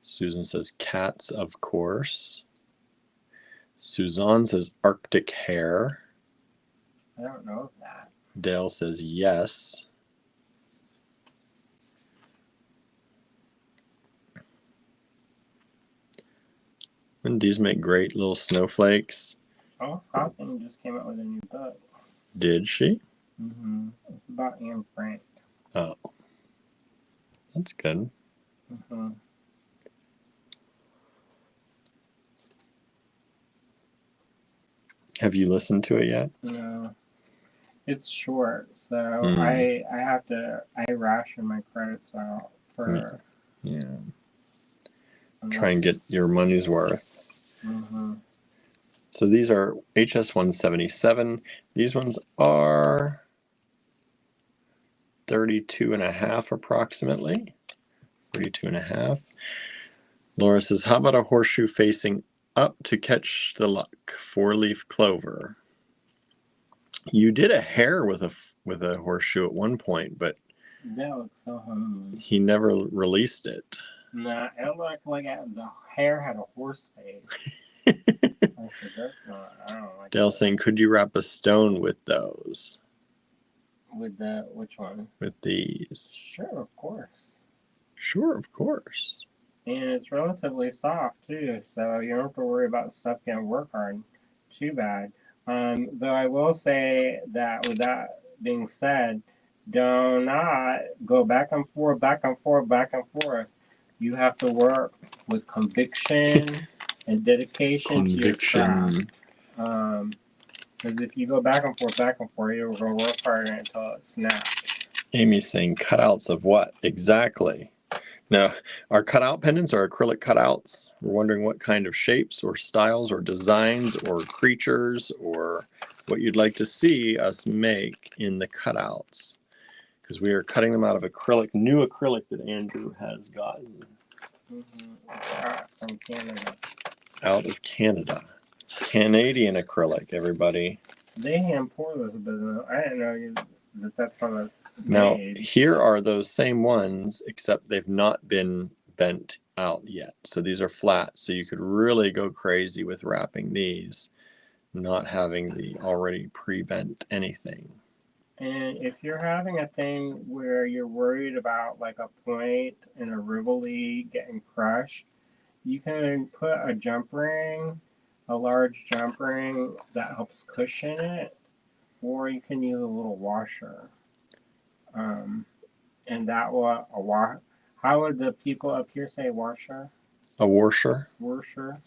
Susan says cats, of course. Suzanne says Arctic hare. I don't know that. Dale says yes. And these make great little snowflakes. Alice Hoffman just came out with a new book. Did she? Mm-hmm. It's about Anne Frank. Oh. That's good. Mm-hmm. Have you listened to it yet? No. It's short, so I ration my credits out for Yeah. Try and get your money's worth. Mm-hmm. So these are HS 177. These ones are 32.5 approximately. 32.5. Laura says, how about a horseshoe facing up to catch the luck? 4-leaf clover. You did a hare with a horseshoe at one point, but That looks so homely. he never released it. Nah, it looked like the hair had a horse face. I said, that's not, I don't like Dale that. saying, could you wrap a stone with those? With which one? With these. Sure, of course. Sure, of course. And it's relatively soft too, so you don't have to worry about stuff getting work hard too bad. Though I will say that with that being said, do not go back and forth, back and forth, back and forth. You have to work with conviction and dedication to your craft. Because if you go back and forth, you're going to work harder until it snaps. Amy's saying cutouts of what? Exactly. Now, our cutout pendants are acrylic cutouts. We're wondering what kind of shapes or styles or designs or creatures or what you'd like to see us make in the cutouts. Because we are cutting them out of acrylic, new acrylic that Andrew has gotten. From Canada. Out of Canada. Canadian acrylic, everybody. They hand pour this business. I didn't know that's how it's Now, made. here are those same ones, except they've not been bent out yet. So these are flat, so you could really go crazy with wrapping these, not having the already pre-bent anything. And if you're having a thing where you're worried about like a point in a rivoli getting crushed, you can put a jump ring, a large jump ring that helps cushion it, or you can use a little washer. And that will how would the people up here say washer? A washer? Washer.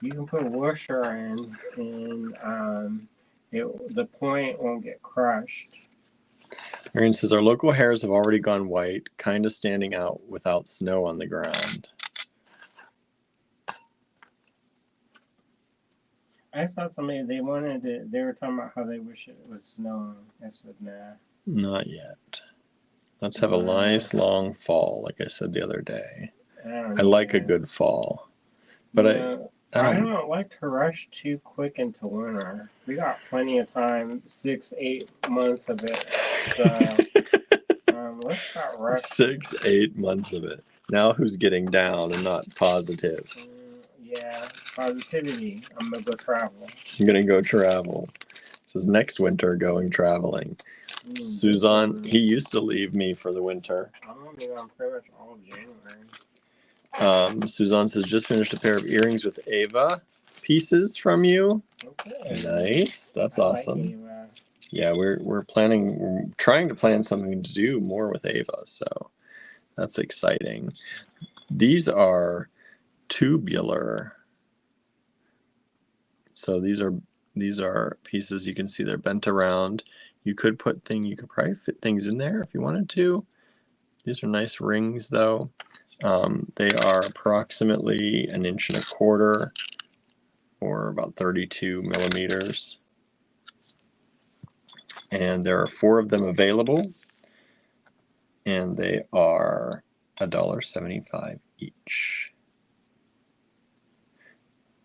You can put a washer in, and the point won't get crushed. Marion says, our local hares have already gone white, kind of standing out without snow on the ground. I saw somebody, they were talking about how they wish it was snowing. I said, nah. Not yet. Let's have a nice long fall, like I said the other day. I like a good fall. But yeah, I I don't... don't like to rush too quick into winter. We got plenty of time, 6-8 months of it. So let's not rush. 6-8 months of it. Now who's getting down and not positive? Yeah, positivity. I'm gonna go travel. I'm gonna go travel. This is next winter going traveling. Suzanne, he used to leave me for the winter. I'm gonna be on pretty much all of January. Suzanne says, just finished a pair of earrings with Ava pieces from you. Okay. Nice. That's awesome. Like Ava. Yeah, we're trying to plan something to do more with Ava, so that's exciting. These are tubular. So these are pieces, you can see they're bent around. You could probably fit things in there if you wanted to. These are nice rings though. They are approximately 1.25 inches or about 32 millimeters. And there are 4 of them available. And they are $1.75 each.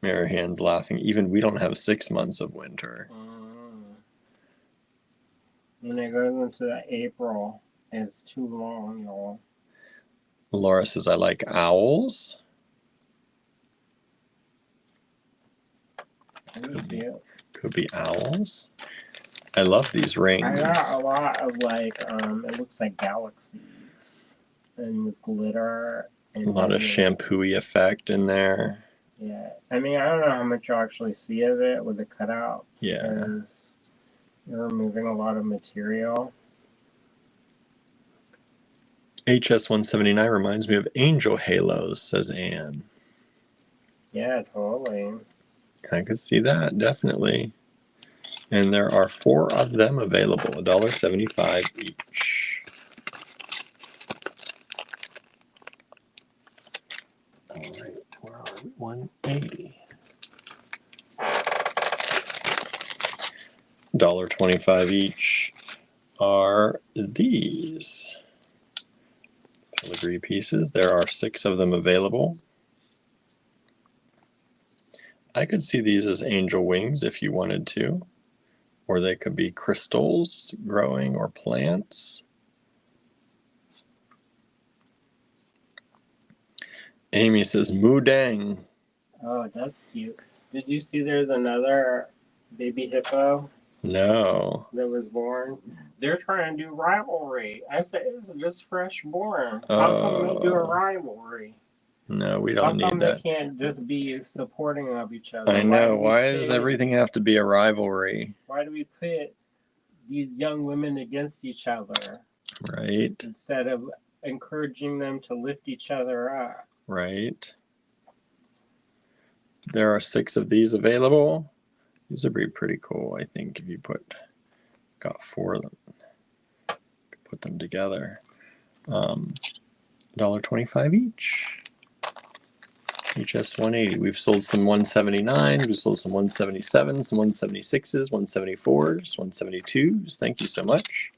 Marianne's laughing. Even we don't have 6 months of winter. When it goes into April, it's too long, y'all. Laura says, I like owls. Could be owls. I love these rings. I got a lot of it looks like galaxies and with glitter. And a lot of shampoo-y effect in there. Yeah. I mean, I don't know how much you'll actually see of it with the cutout. Yeah. Because you're removing a lot of material. HS179 reminds me of angel halos, says Anne. Yeah, totally. I could see that, definitely. And there are 4 of them available, $1.75 each. All right, where are we? 180. $1.25 each are these filigree pieces. There are 6 of them available. I could see these as angel wings if you wanted to, or they could be crystals growing or plants. Amy says, Moo Dang. Oh, that's cute. Did you see there's another baby hippo? No. That was born? They're trying to do rivalry. I said, it's just fresh born. How come they do a rivalry? No, we don't need that. They can't just be supporting of each other? I know. Why does everything have to be a rivalry? Why do we put these young women against each other? Right. Instead of encouraging them to lift each other up. Right. There are 6 of these available. These would be pretty cool, I think, if you got 4 of them. Put them together. $1.25 each. HS180. We've sold some 179. We've sold some 177s, some 176s, 174s, 172s. Thank you so much.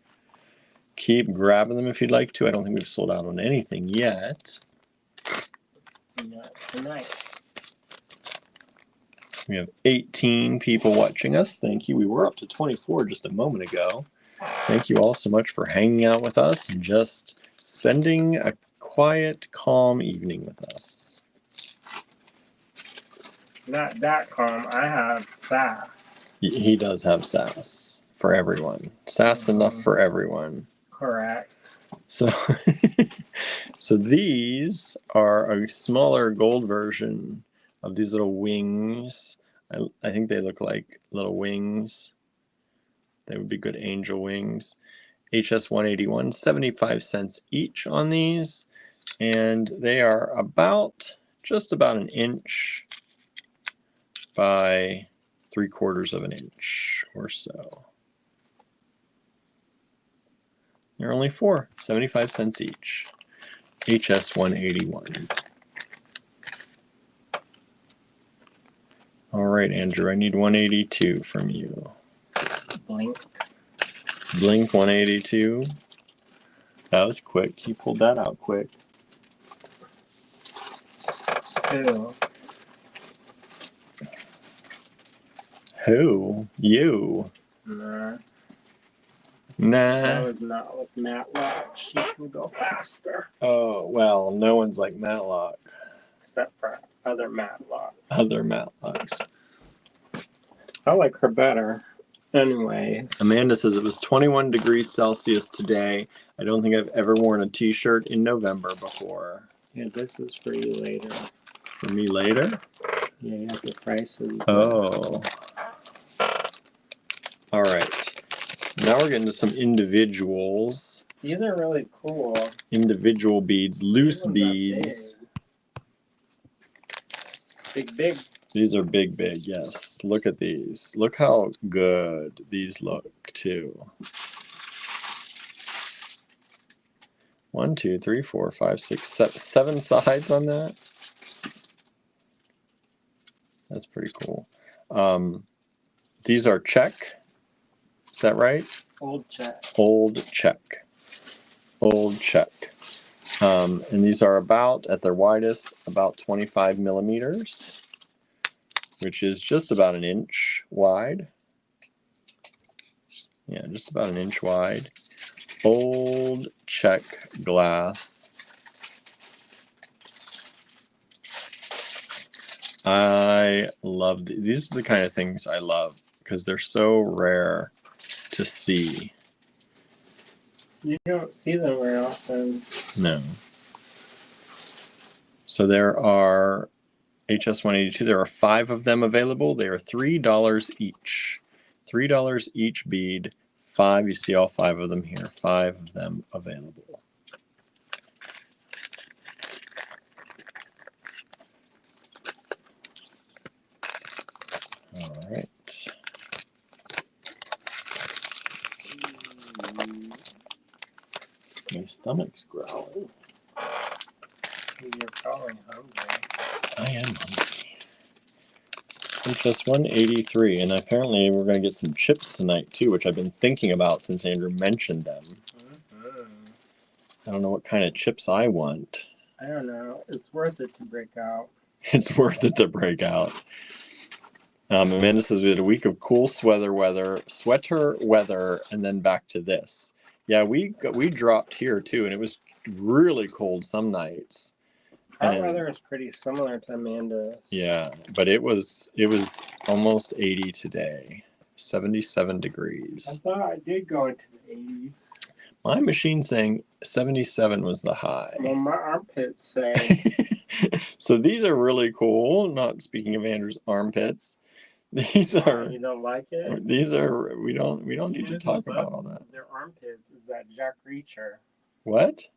Keep grabbing them if you'd like to. I don't think we've sold out on anything yet. Not tonight. We have 18 people watching us. Thank you. We were up to 24 just a moment ago. Thank you all so much for hanging out with us and just spending a quiet, calm evening with us. Not that calm. I have sass. He does have sass for everyone. Sass enough for everyone. Correct. So, so these are a smaller gold version of these little wings. I think they look like little wings. They would be good angel wings. HS181, 75 cents each on these. And they are just about 1 inch by 3/4 inch or so. They're only 4, 75 cents each. HS181. All right, Andrew, I need 182 from you. Blink. Blink 182. That was quick. You pulled that out quick. too. Who? You? Nah, Nah. that was not with Matlock. She can go faster. Oh, well, no one's like Matlock. Except for other Matlock. Other Matlocks. I like her better. Anyway. Amanda says it was 21 degrees Celsius today. I don't think I've ever worn a t-shirt in November before. Yeah, this is for you later. For me later? Yeah, you have the prices. Oh. All right. Now we're getting to some individuals. These are really cool. Individual beads, loose These ones are beads. Big. Big. These are big, yes. Look at these. Look how good these look, too. 1, 2, 3, 4, 5, 6, 7 sides on that. That's pretty cool. These are check. Is that right? Old check. Old check. Old check. And these are about, at their widest, about 25 millimeters, which is just about an inch wide. Yeah, just about an inch wide. Old check glass. I love these are the kind of things I love because they're so rare to see. You don't see them very often. No. So there are HS182. There are 5 of them available. They are $3 each. $3 each bead. 5. You see all 5 of them here. 5 of them available. All right. My stomach's growling. You're probably hungry. I am hungry. HS 183, and apparently we're going to get some chips tonight too, which I've been thinking about since Andrew mentioned them. I don't know what kind of chips I want. I don't know. It's worth it to break out. It's worth it to break out. Amanda says we had a week of cool sweater weather, and then back to this. Yeah, we dropped here too, and it was really cold some nights. Our weather is pretty similar to Amanda's. Yeah, but it was almost 80 today. 77 degrees. I thought I did go into the 80s. My machine's saying 77 was the high. Well, my armpits say. So these are really cool. Not speaking of Andrew's armpits. These are. You don't like it? These are. We don't need to talk about all that. Their armpits is that Jack Reacher. What?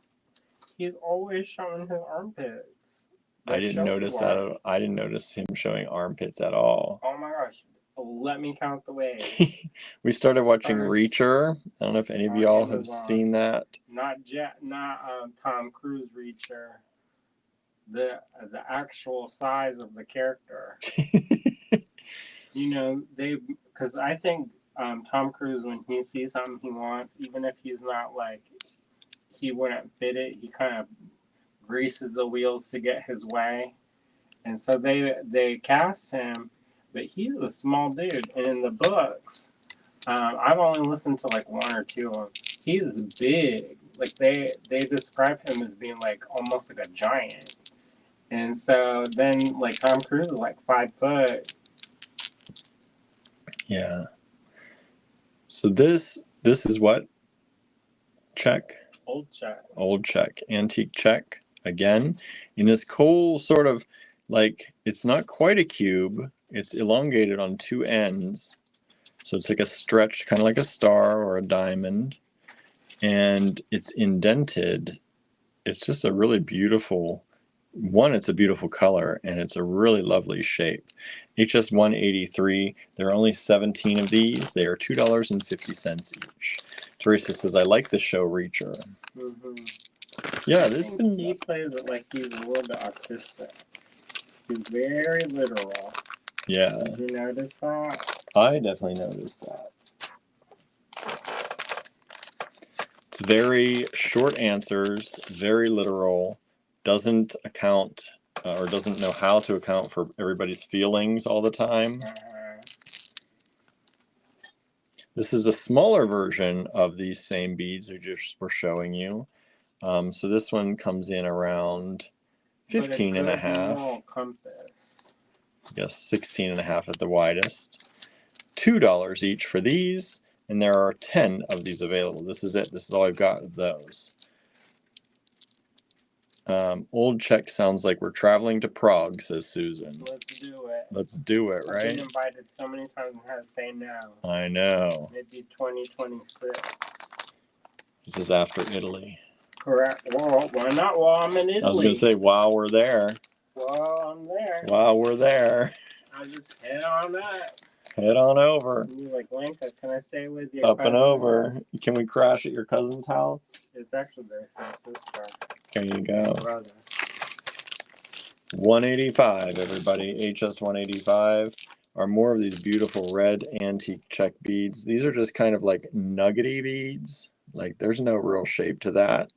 He's always showing his armpits. I didn't notice that. I didn't notice him showing armpits at all. Oh my gosh. Let me count the ways. We started watching Reacher. I don't know if any of y'all have seen that. Not Tom Cruise Reacher. The actual size of the character. You know, because I think Tom Cruise, when he sees something he wants, even if he's not like, he wouldn't fit it, he kind of greases the wheels to get his way. And so they cast him, but he's a small dude. And in the books, I've only listened to like 1 or 2 of them. He's big. Like they describe him as being like almost like a giant. And so then like Tom Cruise is like 5 foot. Yeah. So this is what? Check? Old check. Old check. Antique check. Again. In this cool sort of like, it's not quite a cube. It's elongated on 2 ends. So it's like a stretch, kind of like a star or a diamond. And it's indented. It's just a really beautiful, it's a beautiful color, and it's a really lovely shape. HS 183, there are only 17 of these. They are $2.50 each. Teresa says, I like the show Reacher. Mm-hmm. Yeah, He plays it like he's a little bit autistic. He's very literal. Yeah. Did you notice that? I definitely noticed that. It's very short answers, very literal, doesn't account or doesn't know how to account for everybody's feelings all the time. This is a smaller version of these same beads we just were showing you. So this one comes in around 15 and a half. Compass. Yes, 16 and a half at the widest. $2 each for these, and there are 10 of these available. This is it. This is all I've got of those. Old Czech sounds like we're traveling to Prague, says Susan. Let's do it. Let's do it, right? I've been invited so many times and had to say no. I know. Maybe 2026. This is after Italy. Correct. Well, why not while I'm in Italy? I was going to say, while we're there. While I'm there. While we're there. I'll just head on up. Head on over. And you're like, Lenka, can I stay with you? Up and over. Can we crash at your cousin's house? It's actually their sister. There you go. Brother. 185, everybody. HS 185 are more of these beautiful red antique Czech beads. These are just kind of like nuggety beads. Like there's no real shape to that.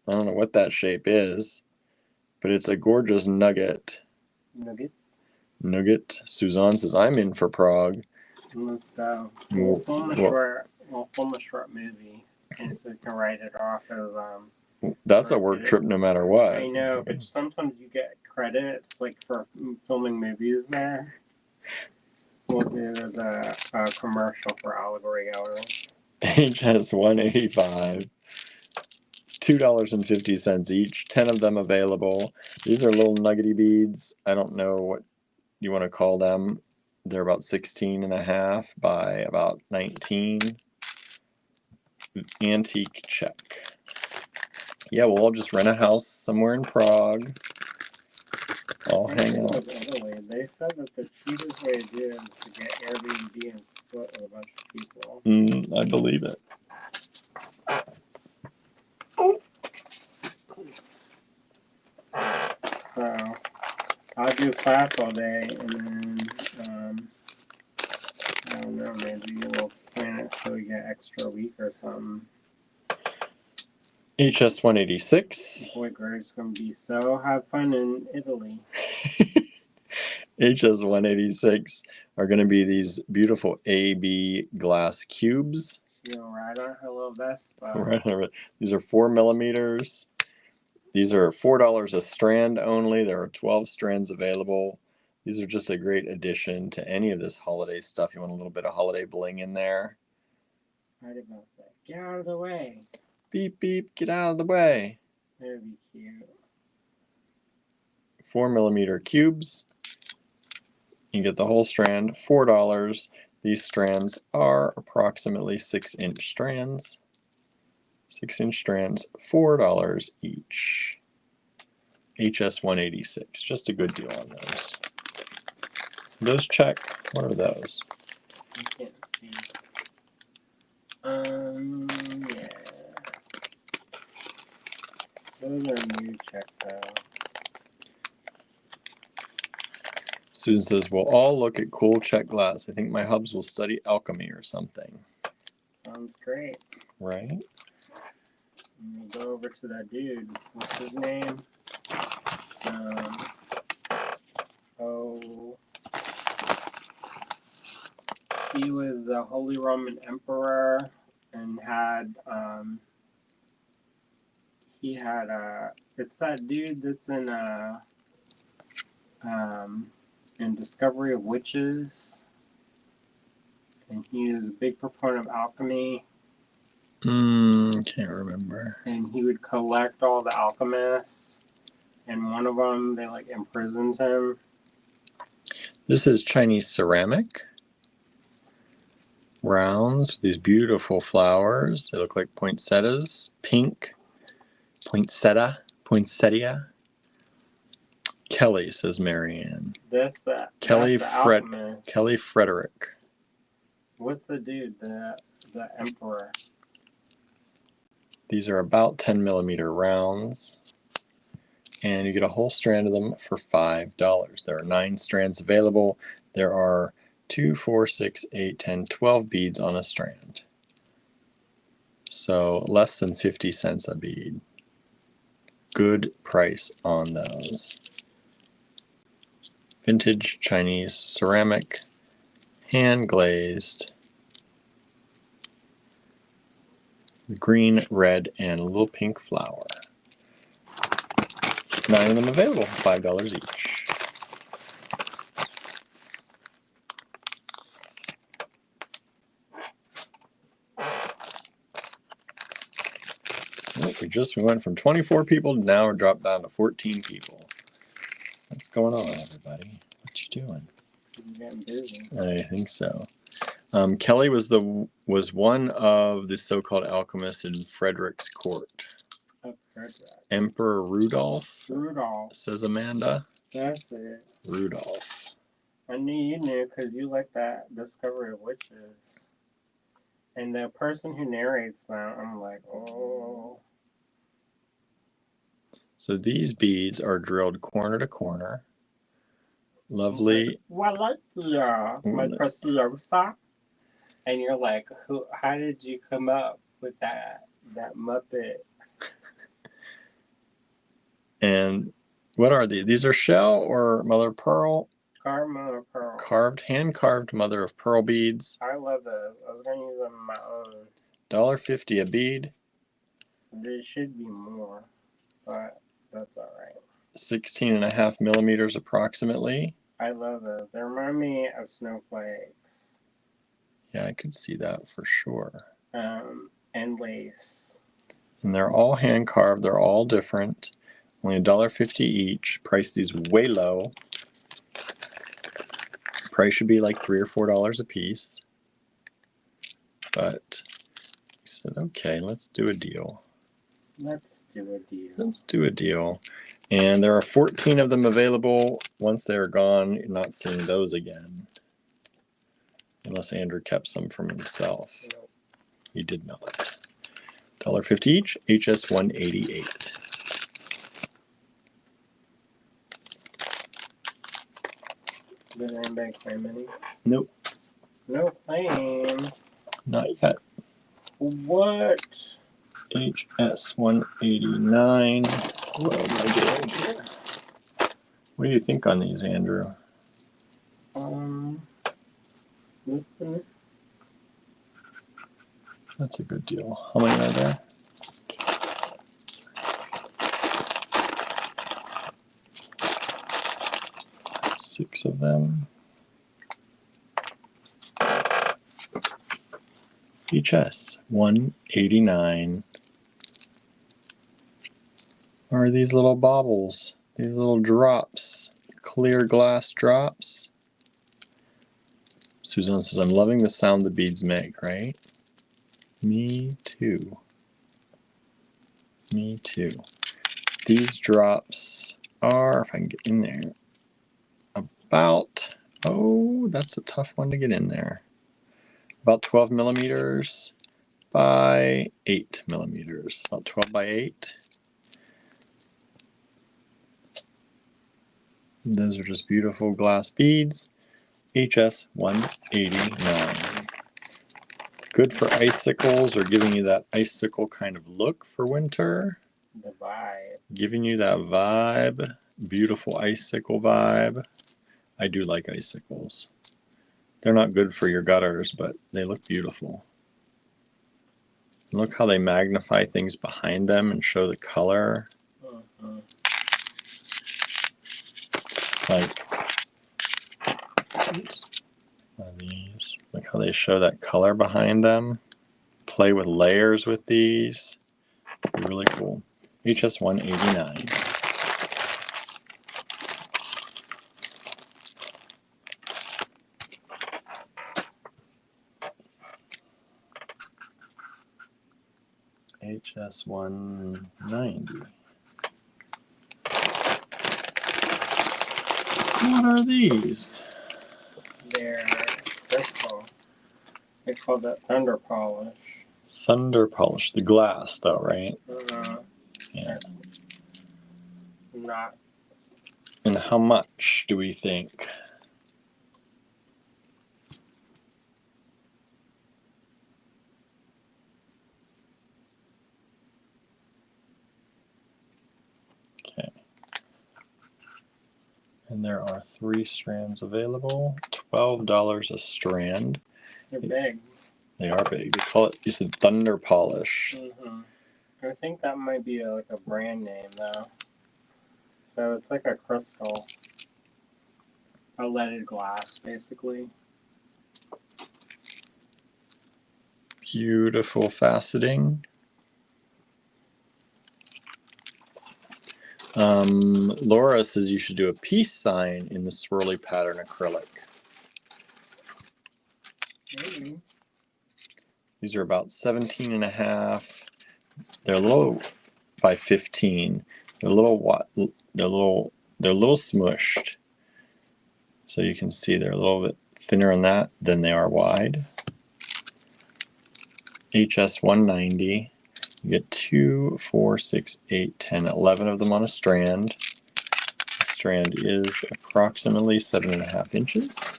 I don't know what that shape is, but it's a gorgeous nugget. Nugget. Suzanne says, I'm in for Prague. Let's go. We'll film a short movie, and so you can write it off as That's a work trip no matter what. I know, but sometimes you get credits like for filming movies there. We'll do the commercial for Allegory Gallery. HS 185. $2.50 each. 10 of them available. These are little nuggety beads. I don't know what you want to call them. They're about 16 and a half by about 19. Antique Czech. Yeah, we'll all just rent a house somewhere in Prague. I'll hang out. They said that the cheapest way to do it is to get Airbnb and split with a bunch of people. I believe it. So I'll do class all day, and then I don't know, maybe we'll plan it so we get extra week or something. HS 186. Boy, Greg's gonna be so have fun in Italy. HS 186 are going to be these beautiful AB glass cubes. She'll ride on her little Vespa. Right. These are 4 millimeters. These are $4 a strand only. There are 12 strands available. These are just a great addition to any of this holiday stuff. You want a little bit of holiday bling in there. Right about that. Get out of the way. Beep, beep, get out of the way. That'd be cute. 4 millimeter cubes. You get the whole strand, $4. These strands are approximately 6-inch strands. 6-inch strands, $4 each. HS 186, just a good deal on those. Those Czech, what are those? I can't see. Yeah. Those are new Czech though. Susan says, we'll all look at cool Czech glass. I think my hubs will study alchemy or something. Sounds great. Right? We'll go over to that dude. What's his name? He was the Holy Roman Emperor and had it's that dude that's in Discovery of Witches, and he was a big proponent of alchemy. Can't remember. And he would collect all the alchemists, and one of them, they like imprisoned him. This is Chinese ceramic. Rounds, these beautiful flowers. They look like poinsettias. Pink. Poinsettia. Kelly, says Marianne. Kelly Frederick. What's the dude? The emperor. These are about 10 millimeter rounds. And you get a whole strand of them for $5. There are 9 strands available. There are 2, 4, 6, 8, 10, 12 beads on a strand. So less than 50 cents a bead. good price on those. Vintage Chinese ceramic, hand glazed, green, red, and a little pink flower. 9 of them available, $5 each. Look, we went from 24 people to now we're dropped down to 14 people. What's going on, everybody? What you doing? You're getting busy. I think so. Kelly was one of the so-called alchemists in Frederick's court. Emperor Rudolph. Rudolph. Says Amanda. That's it. Rudolph. I knew you knew because you like that Discovery of Witches. And the person who narrates that, I'm like, oh. So these beads are drilled corner to corner. Lovely. Wallachia, my preciosa. And you're like, how did you come up with that Muppet? And what are these? These are shell or mother of pearl? Carved mother of pearl. Hand-carved mother of pearl beads. I love those. I was going to use them on my own. $1.50 a bead. There should be more, but that's all right. 16.5 millimeters approximately. I love those. They remind me of snowflakes. Yeah, I could see that for sure. And lace. And they're all hand carved. They're all different. Only $1.50 each. Price these way low. Price should be like $3 or $4 a piece. But he said, okay, let's do a deal. Let's do a deal. Let's do a deal. And there are 14 of them available. Once they're gone, you're not seeing those again. Unless Andrew kept some from himself. Nope. He did not. $1.50 each, HS 188. Did anybody claim any? Nope. No claims. Not yet. What? HS 189. What am I doing here? What do you think on these, Andrew? Listen. That's a good deal. How many are there? Six of them. HS 189. Are these little baubles? These little drops, clear glass drops. Suzanne says, I'm loving the sound the beads make, right? Me too. Me too. These drops are, if I can get in there, about, oh, that's a tough one to get in there. About 12 millimeters by 8 millimeters. About 12 by 8. Those are just beautiful glass beads. HS 189. Good for icicles or giving you that icicle kind of look for winter. The vibe. Giving you that vibe. Beautiful icicle vibe. I do like icicles. They're not good for your gutters, but they look beautiful. Look how they magnify things behind them and show the color. Like, one of these. Look how they show that color behind them. Play with layers with these. Really cool. HS 189. HS 190. What are these? They're crystal. They call that thunder polish. Thunder polish. The glass, though, right? Yeah. Not. And how much do we think? And there are 3 strands available, $12 a strand. They're big. They are big. They call it, you said Thunder Polish. Mm-hmm. I think that might be like a brand name though. So it's like a crystal, a leaded glass, basically. Beautiful faceting. Laura says you should do a peace sign in the swirly pattern acrylic. Maybe. These are about 17 and a half. They're a little by 15. They're a little smushed. So you can see they're a little bit thinner on that than they are wide. HS 190. You get 2, 4, 6, 8, 10, 11 of them on a strand. The strand is approximately 7.5 inches.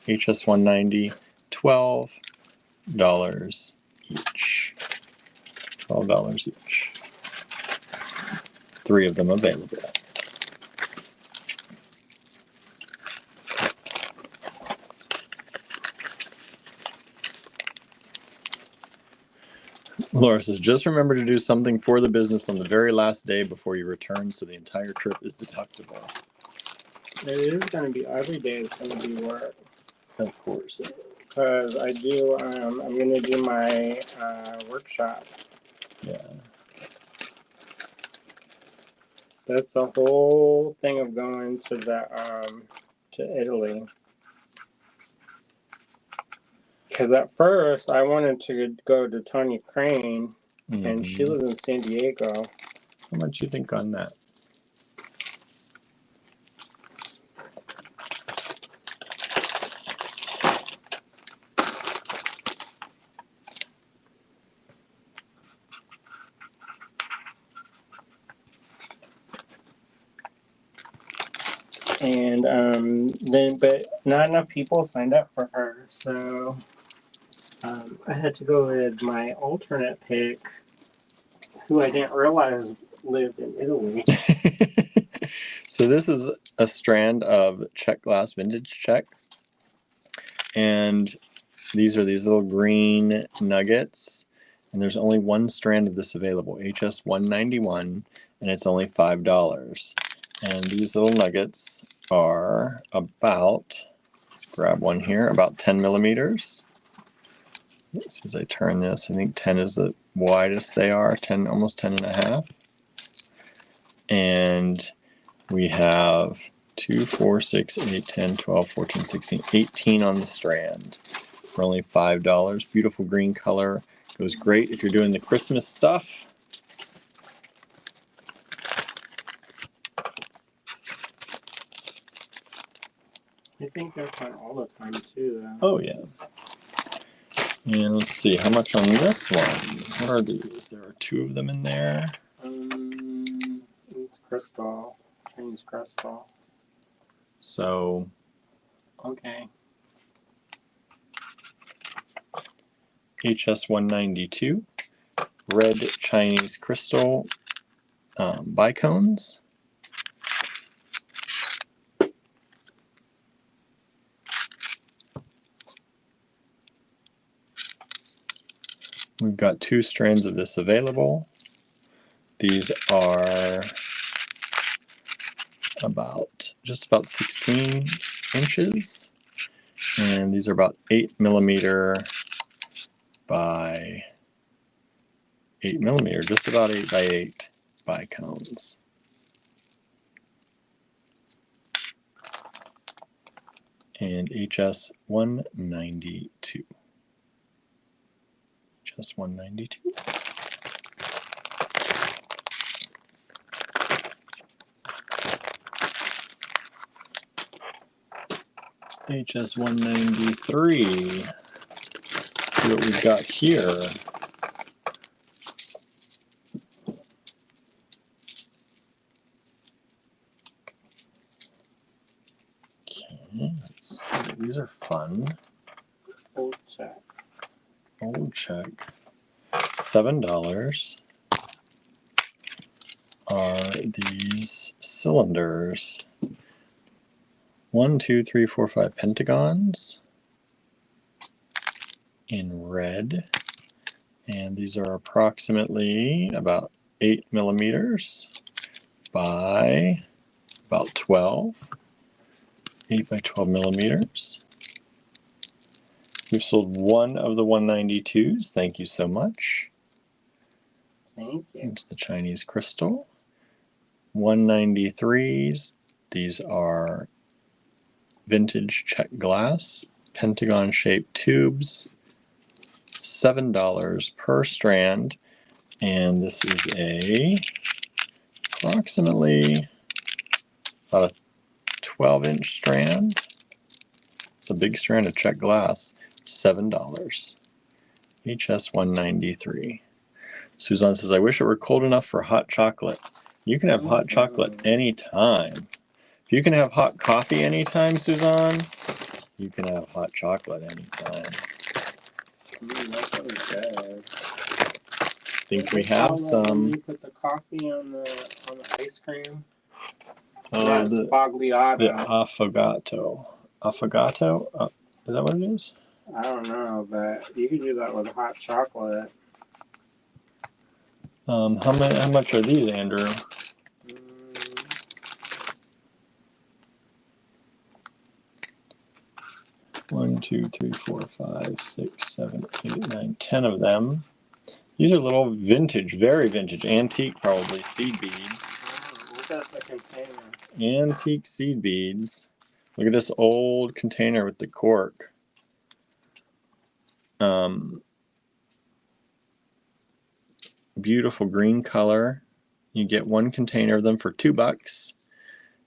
HS 190, $12 each. $12 each. 3 of them available. Laura says, just remember to do something for the business on the very last day before you return so the entire trip is deductible. It is going to be every day. It's going to be work. Of course. Because I do. I'm going to do my workshop. Yeah. That's the whole thing of going to to Italy. Because at first I wanted to go to Tony Crane, and she lives in San Diego. How much you think on that? And but not enough people signed up for her, so I had to go with my alternate pick, who I didn't realize lived in Italy. So this is a strand of Czech glass, vintage Czech. And these are these little green nuggets. And there's only 1 strand of this available, HS 191, and it's only $5. And these little nuggets are about, let's grab one here, about 10 millimeters. As I turn this, I think 10 is the widest they are, 10, almost 10 and a half. And we have 2, 4, 6, 8, 10, 12, 14, 16, 18 on the strand for only $5. Beautiful green color. Goes great if you're doing the Christmas stuff. I think they're fun all the time too, though. Oh yeah. And let's see, how much on this one? What are these? There are 2 of them in there. It's crystal, Chinese crystal. So, Okay. HS 192, red Chinese crystal bicones. We've got 2 strands of this available. These are just about 16 inches, and these are about 8 millimeter by 8 millimeter, just about 8 by 8 bicones. And HS 192. HS 192. HS 193. Let's see what we've got here. Okay, let's see. These are fun. Old Czech. Old Czech. $7 are these cylinders. 1, 2, 3, 4, 5 pentagons in red. And these are approximately about 8 millimeters by about 12. 8 by 12 millimeters. We've sold one of the 192s. Thank you so much. Thank you. It's the Chinese crystal. 193s. These are vintage Czech glass, pentagon-shaped tubes. $7 per strand. And this is approximately about a 12-inch strand. It's a big strand of Czech glass. $7. HS 193. Suzanne says, I wish it were cold enough for hot chocolate. You can have hot chocolate anytime. If you can have hot coffee anytime, Suzanne, you can have hot chocolate anytime. That sounds good. I think we have some. You put the coffee on the ice cream. That's the Spagliato. The affogato. Affogato? Is that what it is? I don't know, but you could do that with hot chocolate. How much are these, Andrew? 1, 2, 3, 4, 5, 6, 7, 8, 9, 10 of them. These are little vintage, very vintage, antique probably, seed beads. Look at the container. Antique seed beads. Look at this old container with the cork. Beautiful green color. You get one container of them for $2.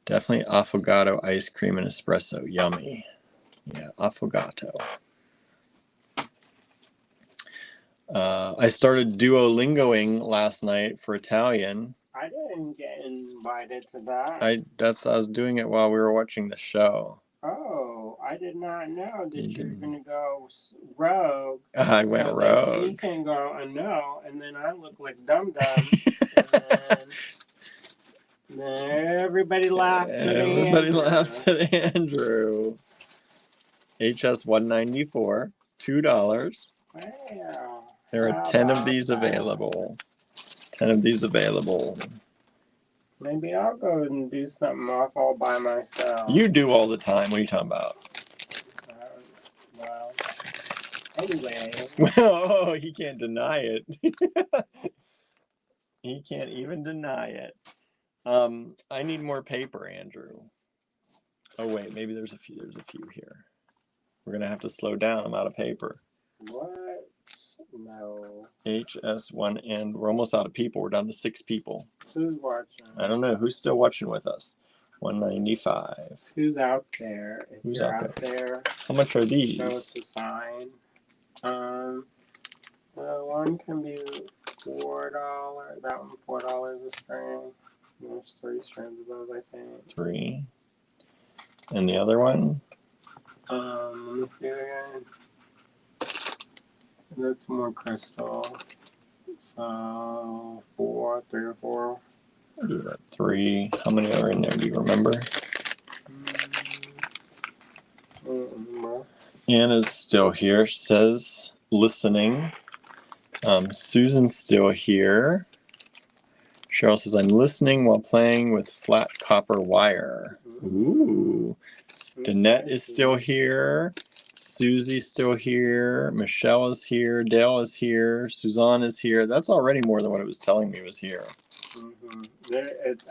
Definitely affogato ice cream and espresso. Yummy. Yeah, affogato. I started Duolingoing last night for Italian. I didn't get invited to that. I was doing it while we were watching the show. Oh, I did not know that you were going to go rogue. I went rogue. He can go, no, and then I look like dum-dum. and then everybody laughed at Andrew. Everybody laughed at Andrew. HS 194, $2. Wow. There are 10 of these available. 10 of these available. Maybe I'll go and do something off all by myself. You do all the time. What are you talking about? Well, anyway. Oh, he can't deny it. He can't even deny it. I need more paper, Andrew. Oh wait, maybe there's a few here. We're gonna have to slow down. I'm out of paper. What? No. HS1, and we're almost out of people. We're down to 6 people. Who's watching? I don't know. Who's still watching with us? 195. Who's out there? If Who's you're out there? How much are these? Show us a sign. One can be $4. That one $4 a string. There's 3 strands of those, I think. 3. And the other one? Let me see again. That's more crystal. So 3 or 4. I'll do that. 3. How many are in there? Do you remember? Anna's still here. She says listening. Susan's still here. Cheryl says, I'm listening while playing with flat copper wire. Ooh. Danette is still here. Susie's still here. Michelle is here. Dale is here. Suzanne is here. That's already more than what it was telling me was here.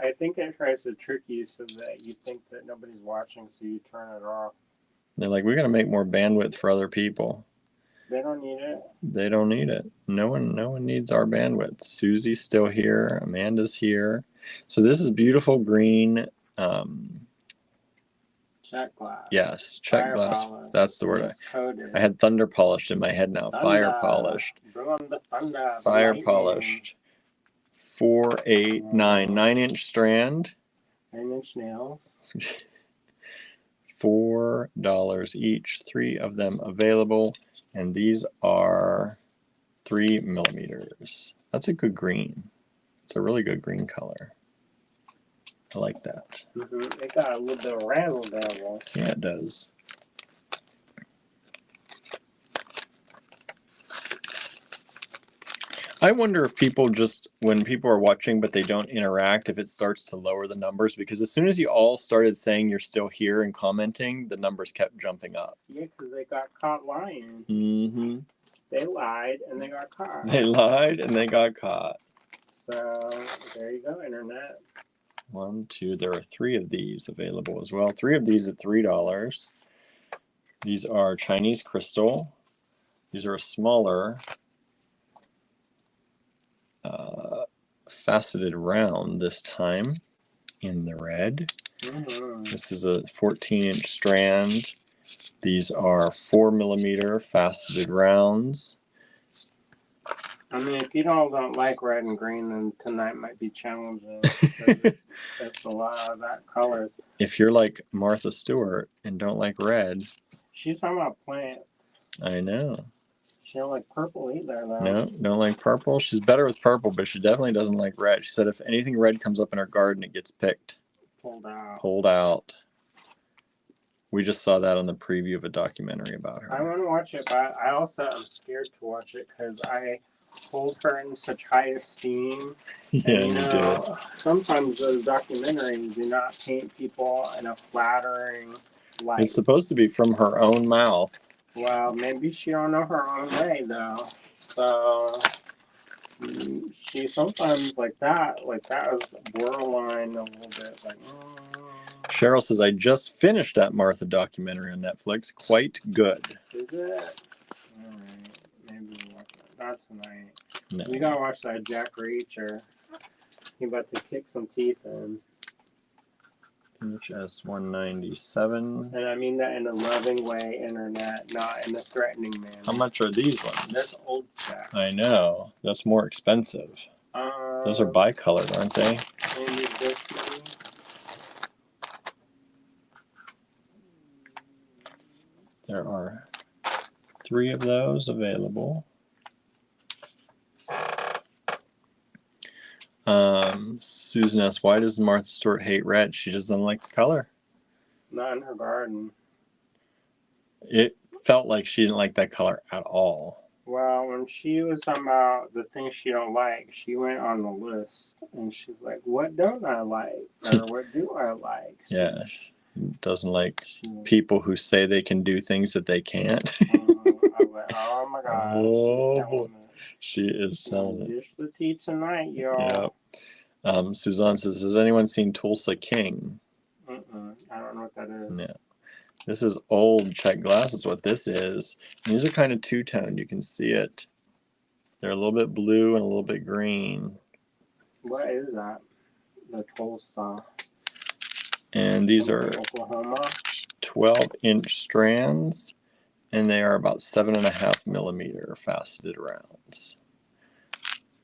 I think it tries to trick you so that you think that nobody's watching, so you turn it off. They're like, we're going to make more bandwidth for other people. They don't need it. They don't need it. No one needs our bandwidth. Susie's still here. Amanda's here. So this is beautiful green. Czech glass. Yes, Czech glass. Polish. That's the word. I had thunder polished in my head now. Thunder. Fire polished. Bring on the thunder. Fire polished. 4, 8, 9. 9-inch strand. 9-inch nails. $4 each. 3 of them available. And these are 3 millimeters. That's a good green. It's a really good green color. I like that. It got a little bit of razzle dazzle. Yeah, it does. I wonder if people just, when people are watching but they don't interact, if it starts to lower the numbers, because as soon as you all started saying you're still here and commenting, the numbers kept jumping up. Yeah, because they got caught lying. Mm-hmm. They lied and they got caught. They lied and they got caught. So there you go, internet. 1, 2, there are 3 of these available as well. 3 of these at $3. These are Chinese crystal. These are a smaller faceted round this time in the red. This is a 14-inch strand. These are 4mm faceted rounds. I mean, if you don't like red and green, then tonight might be challenging. It's a lot of that color. If you're like Martha Stewart and don't like red. She's talking about plants. I know. She don't like purple either, though. No, don't like purple. She's better with purple, but she definitely doesn't like red. She said if anything red comes up in her garden, it gets picked. Pulled out. We just saw that on the preview of a documentary about her. I want to watch it, but I also am scared to watch it because I hold her in such high esteem. Yeah, and, you do. Sometimes those documentaries do not paint people in a flattering light. It's supposed to be from her own mouth. Well, maybe she don't know her own way, though. So she sometimes like that is borderline a little bit like. Cheryl says, I just finished that Martha documentary on Netflix. Quite good. Is it? Alright. Maybe we'll watch that. Not tonight. No. We gotta watch that Jack Reacher. He about to kick some teeth in. HS 197. And I mean that in a loving way, internet, not in a threatening manner. How much are these ones? That's old Jack. I know. That's more expensive. Those are bicolored, aren't they? Maybe this one. There are 3 of those available. Susan asks, why does Martha Stewart hate red? She just doesn't like the color. Not in her garden. It felt like she didn't like that color at all. Well, when she was talking about the things she don't like, she went on the list and she's like, what don't I like? Or what do I like? Yeah, she doesn't like people who say they can do things that they can't. I went, oh my gosh. Oh, she is telling it. Dish the tea tonight, y'all. Yep. Suzanne says, has anyone seen Tulsa King? I don't know what that is. Yeah. This is old check glass is what this is. And these are kind of two-toned. You can see it. They're a little bit blue and a little bit green. What is that? The Tulsa. And these are Oklahoma. 12-inch strands. And they are about 7.5mm faceted rounds.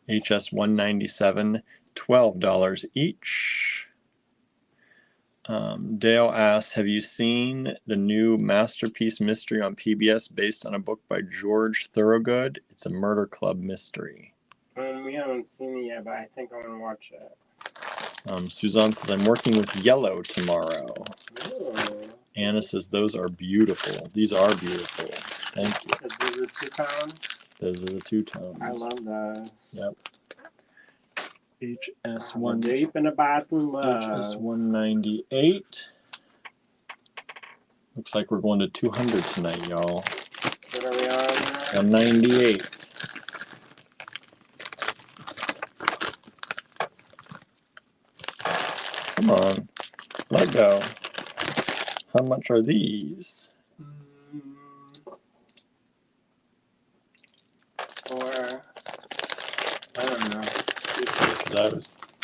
HS 197, $12 each. Dale asks, have you seen the new Masterpiece Mystery on PBS based on a book by George Thorogood? It's a murder club mystery. We haven't seen it yet, but I think I'm going to watch it. Suzanne says, I'm working with yellow tomorrow. Ooh. Anna says, those are beautiful. These are beautiful. Thank you. Those are two-tones? Those are the two-tones. I love those. Yep. HS1 deep in the bathroom. HS 198. Looks like we're going to 200 tonight, y'all. What are we on? 198. Come on, let go. How much are these? Or I don't know.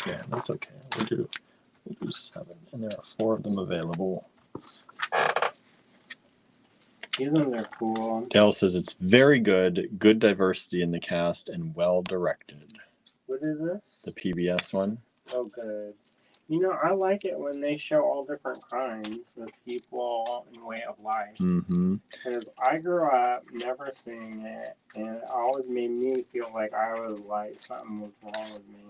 Yeah, that's okay. We'll do 7, and there are 4 of them available. These ones are cool. Dale says it's very good, good diversity in the cast, and well directed. What is this? The PBS one. Oh, good. You know, I like it when they show all different kinds of people and way of life. Mm-hmm. Because I grew up never seeing it, and it always made me feel like I was like something was wrong with me.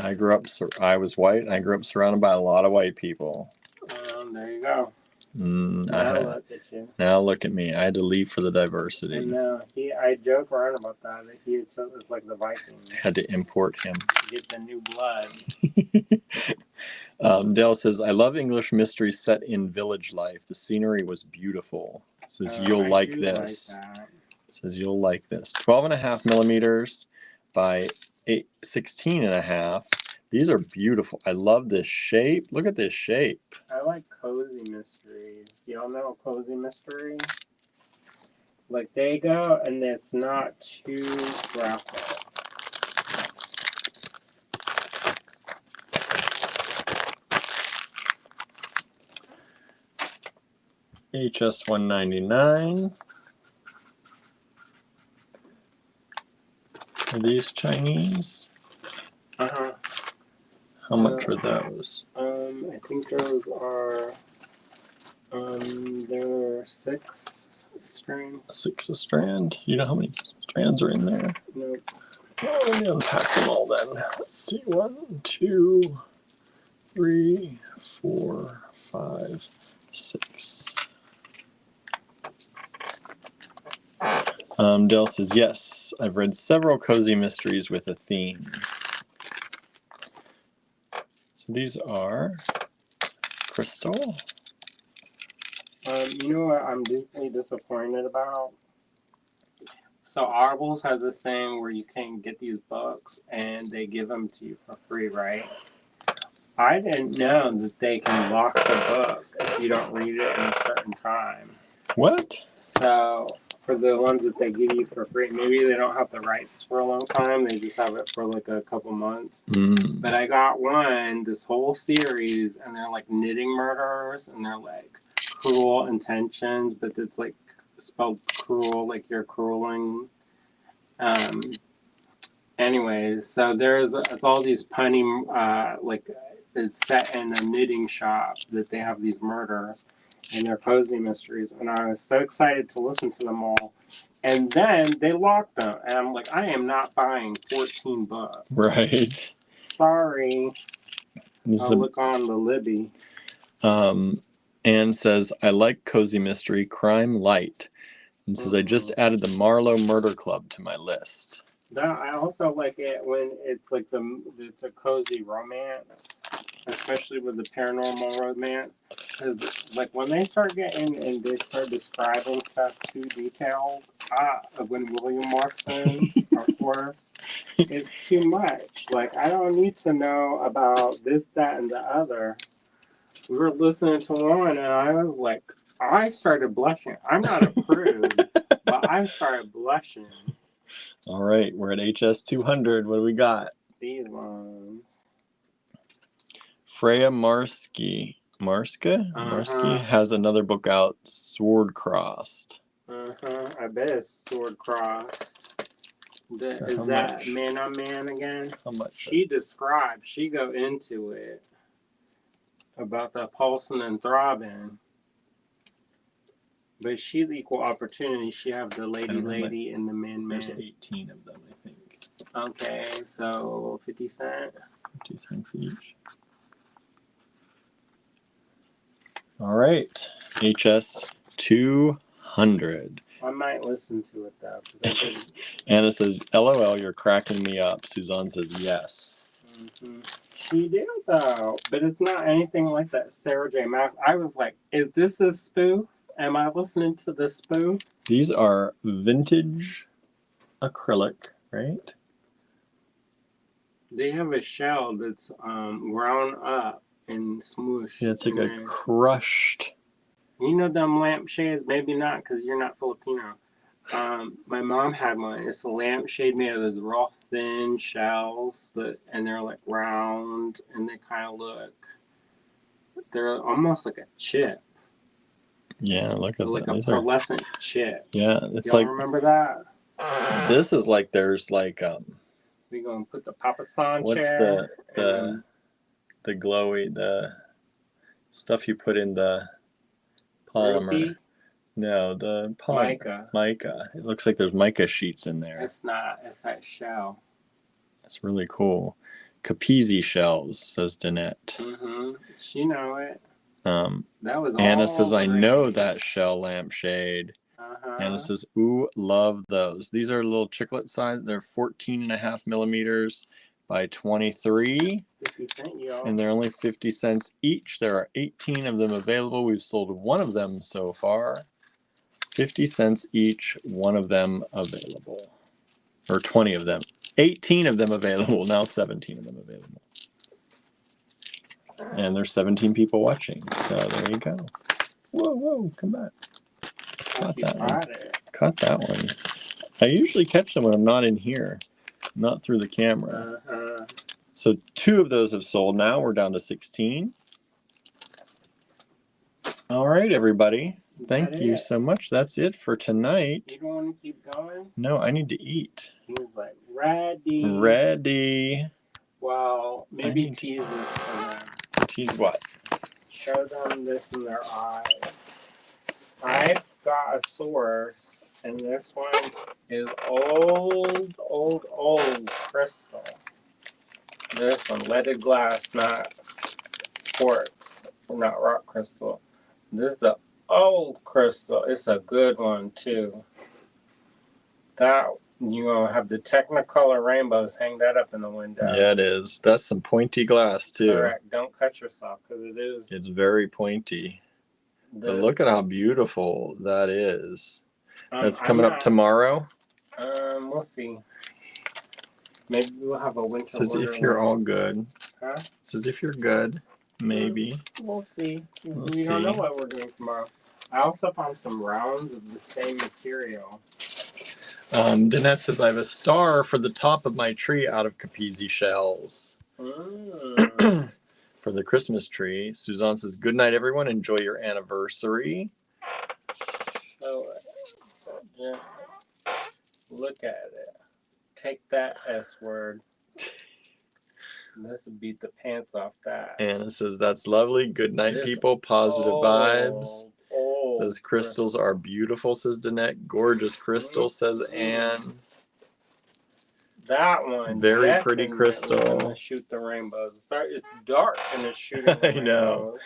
I was white, and I grew up surrounded by a lot of white people. There you go. Now Look at you. Now look at me. I had to leave for the diversity. And I joke around about that it's like the Vikings. I had to import him. Get the new blood. Dale says, I love English mysteries set in village life. The scenery was beautiful. Says, you'll like this. Says, you'll like this. 12.5 millimeters by 16.5. These are beautiful. I love this shape. Look at this shape. I like cozy mysteries. Y'all know a cozy mystery? Like they go, and it's not too graphic. HS 199. Are these Chinese? Uh-huh. How much are those? I think those are they're 6 strand. 6 a strand. You know how many strands are in there? Nope. Well, let me unpack them all then. Let's see. 1, 2, 3, 4, 5, 6. Dell says, yes, I've read several cozy mysteries with a theme. So these are crystal. You know what I'm deeply disappointed about? So Audibles has this thing where you can get these books and they give them to you for free, right? I didn't know that they can lock the book if you don't read it in a certain time. What? So for the ones that they give you for free, maybe they don't have the rights for a long time. They just have it for like a couple months. But I got this whole series, and they're like knitting murderers, and they're like cruel intentions, but it's like spelled cruel, like you're crueling. Anyways, so it's all these punny, like it's set in a knitting shop that they have these murders, and they're cozy mysteries, and I was so excited to listen to them all. And then they locked them, and I'm like, I am not buying 14 books. Right. Sorry. I'll look on the Libby. Anne says, I like cozy mystery, crime light. And says, I just added the Marlowe Murder Club to my list. I also like it when it's like it's a cozy romance, especially with the paranormal romance. Because like when they start getting and they start describing stuff too detailed, when William walks in, of course, it's too much. Like I don't need to know about this, that, and the other. We were listening to one, and I was like, I started blushing. I'm not a prude, but I started blushing. All right, we're at HS 200. What do we got? These ones. Freya Marski has another book out, Sword Crossed. I bet it's Sword Crossed. Is that man on man again? How much? She go into it about the pulsing and throbbing. But she's equal opportunity. She have the lady and the man. There's 18 of them, I think. Okay, so 50 cents. 50 cents each. All right, HS 200. I might listen to it though. Anna says, LOL, you're cracking me up. Suzanne says, yes. She did though, but it's not anything like that Sarah J. Maas. I was like, is this a spoof? Am I listening to the spoof? These are vintage acrylic, right? They have a shell that's ground up and smooshed. Yeah, it's like a crushed. You know them lampshades? Maybe not because you're not Filipino. My mom had one. It's a lampshade made of those raw thin shells and they're like round and they kind of they're almost like a chip. Yeah, look at that. Like a pearlescent chip. Yeah, it's Y'all like. Remember that? This is like there's like We gonna put the Papa San what's chair. the glowy the stuff you put in the polymer? Ruby? No, the polymer. Mica. It looks like there's mica sheets in there. It's not. It's that shell. It's really cool. Capizzi shells, says Danette. She know it. That was Anna all says, I know green. that shell lampshade. Uh-huh. Anna says, ooh, love those. These are little chiclet size. They're 14.5 millimeters by 23. 50 cent, y'all. And they're only 50 cents each. There are 18 of them available. We've sold one of them so far. 50 cents each, one of them available. Or 20 of them. 18 of them available, now 17 of them available. And there's 17 people watching. So there you go. Whoa, whoa, come back. Caught that one. Caught that one. I usually catch them when I'm not in here, not through the camera. So 2 of those have sold now. We're down to 16. All right, everybody. Thank you so much. That's it for tonight. You don't want to keep going? No, I need to eat. He was like, ready. Ready. Well, maybe tease this for them. Tease what? Show them this in their eye. I've got a source, and this one is old crystal. This one, leaded glass, not quartz, not rock crystal. This is the old crystal. It's a good one, too. That, you gonna have the Technicolor rainbows. Hang that up in the window. Yeah, it is. That's some pointy glass, too. Correct. Don't cut yourself, because it is. It's very pointy. But look at how beautiful that is. That's coming up tomorrow. We'll see. Maybe we'll have a winter. Says if you're all good. Huh? Says if you're good. Maybe. We'll see. We don't know what we're doing tomorrow. I also found some rounds of the same material. Danette says I have a star for the top of my tree out of Capizzi shells. For the Christmas tree. Suzanne says, good night, everyone. Enjoy your anniversary. Yeah. Look at it. Take that S word. This would beat the pants off that. Anna says, that's lovely. Good night, people. Positive vibes. Those crystals are beautiful, says Danette. Gorgeous crystal, says Anne. That one. Very pretty crystal. Gonna shoot the rainbows. It's dark and it's shooting the rainbows. I know.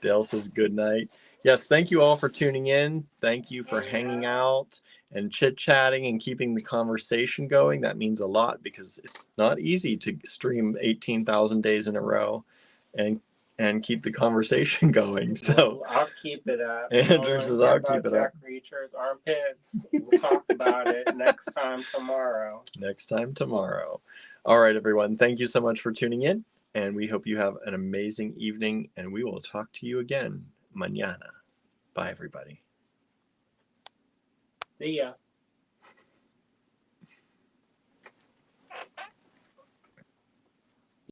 Dale says good night. Yes, thank you all for tuning in. Thank you for hanging out and chit-chatting and keeping the conversation going. That means a lot because it's not easy to stream 18,000 days in a row and keep the conversation going. So I'll keep it up. Andrew says I'll keep it up. Jack Reacher's armpits. We'll talk about it next time tomorrow. Next time tomorrow. All right, everyone. Thank you so much for tuning in, and we hope you have an amazing evening, and we will talk to you again mañana. Bye, everybody. See ya.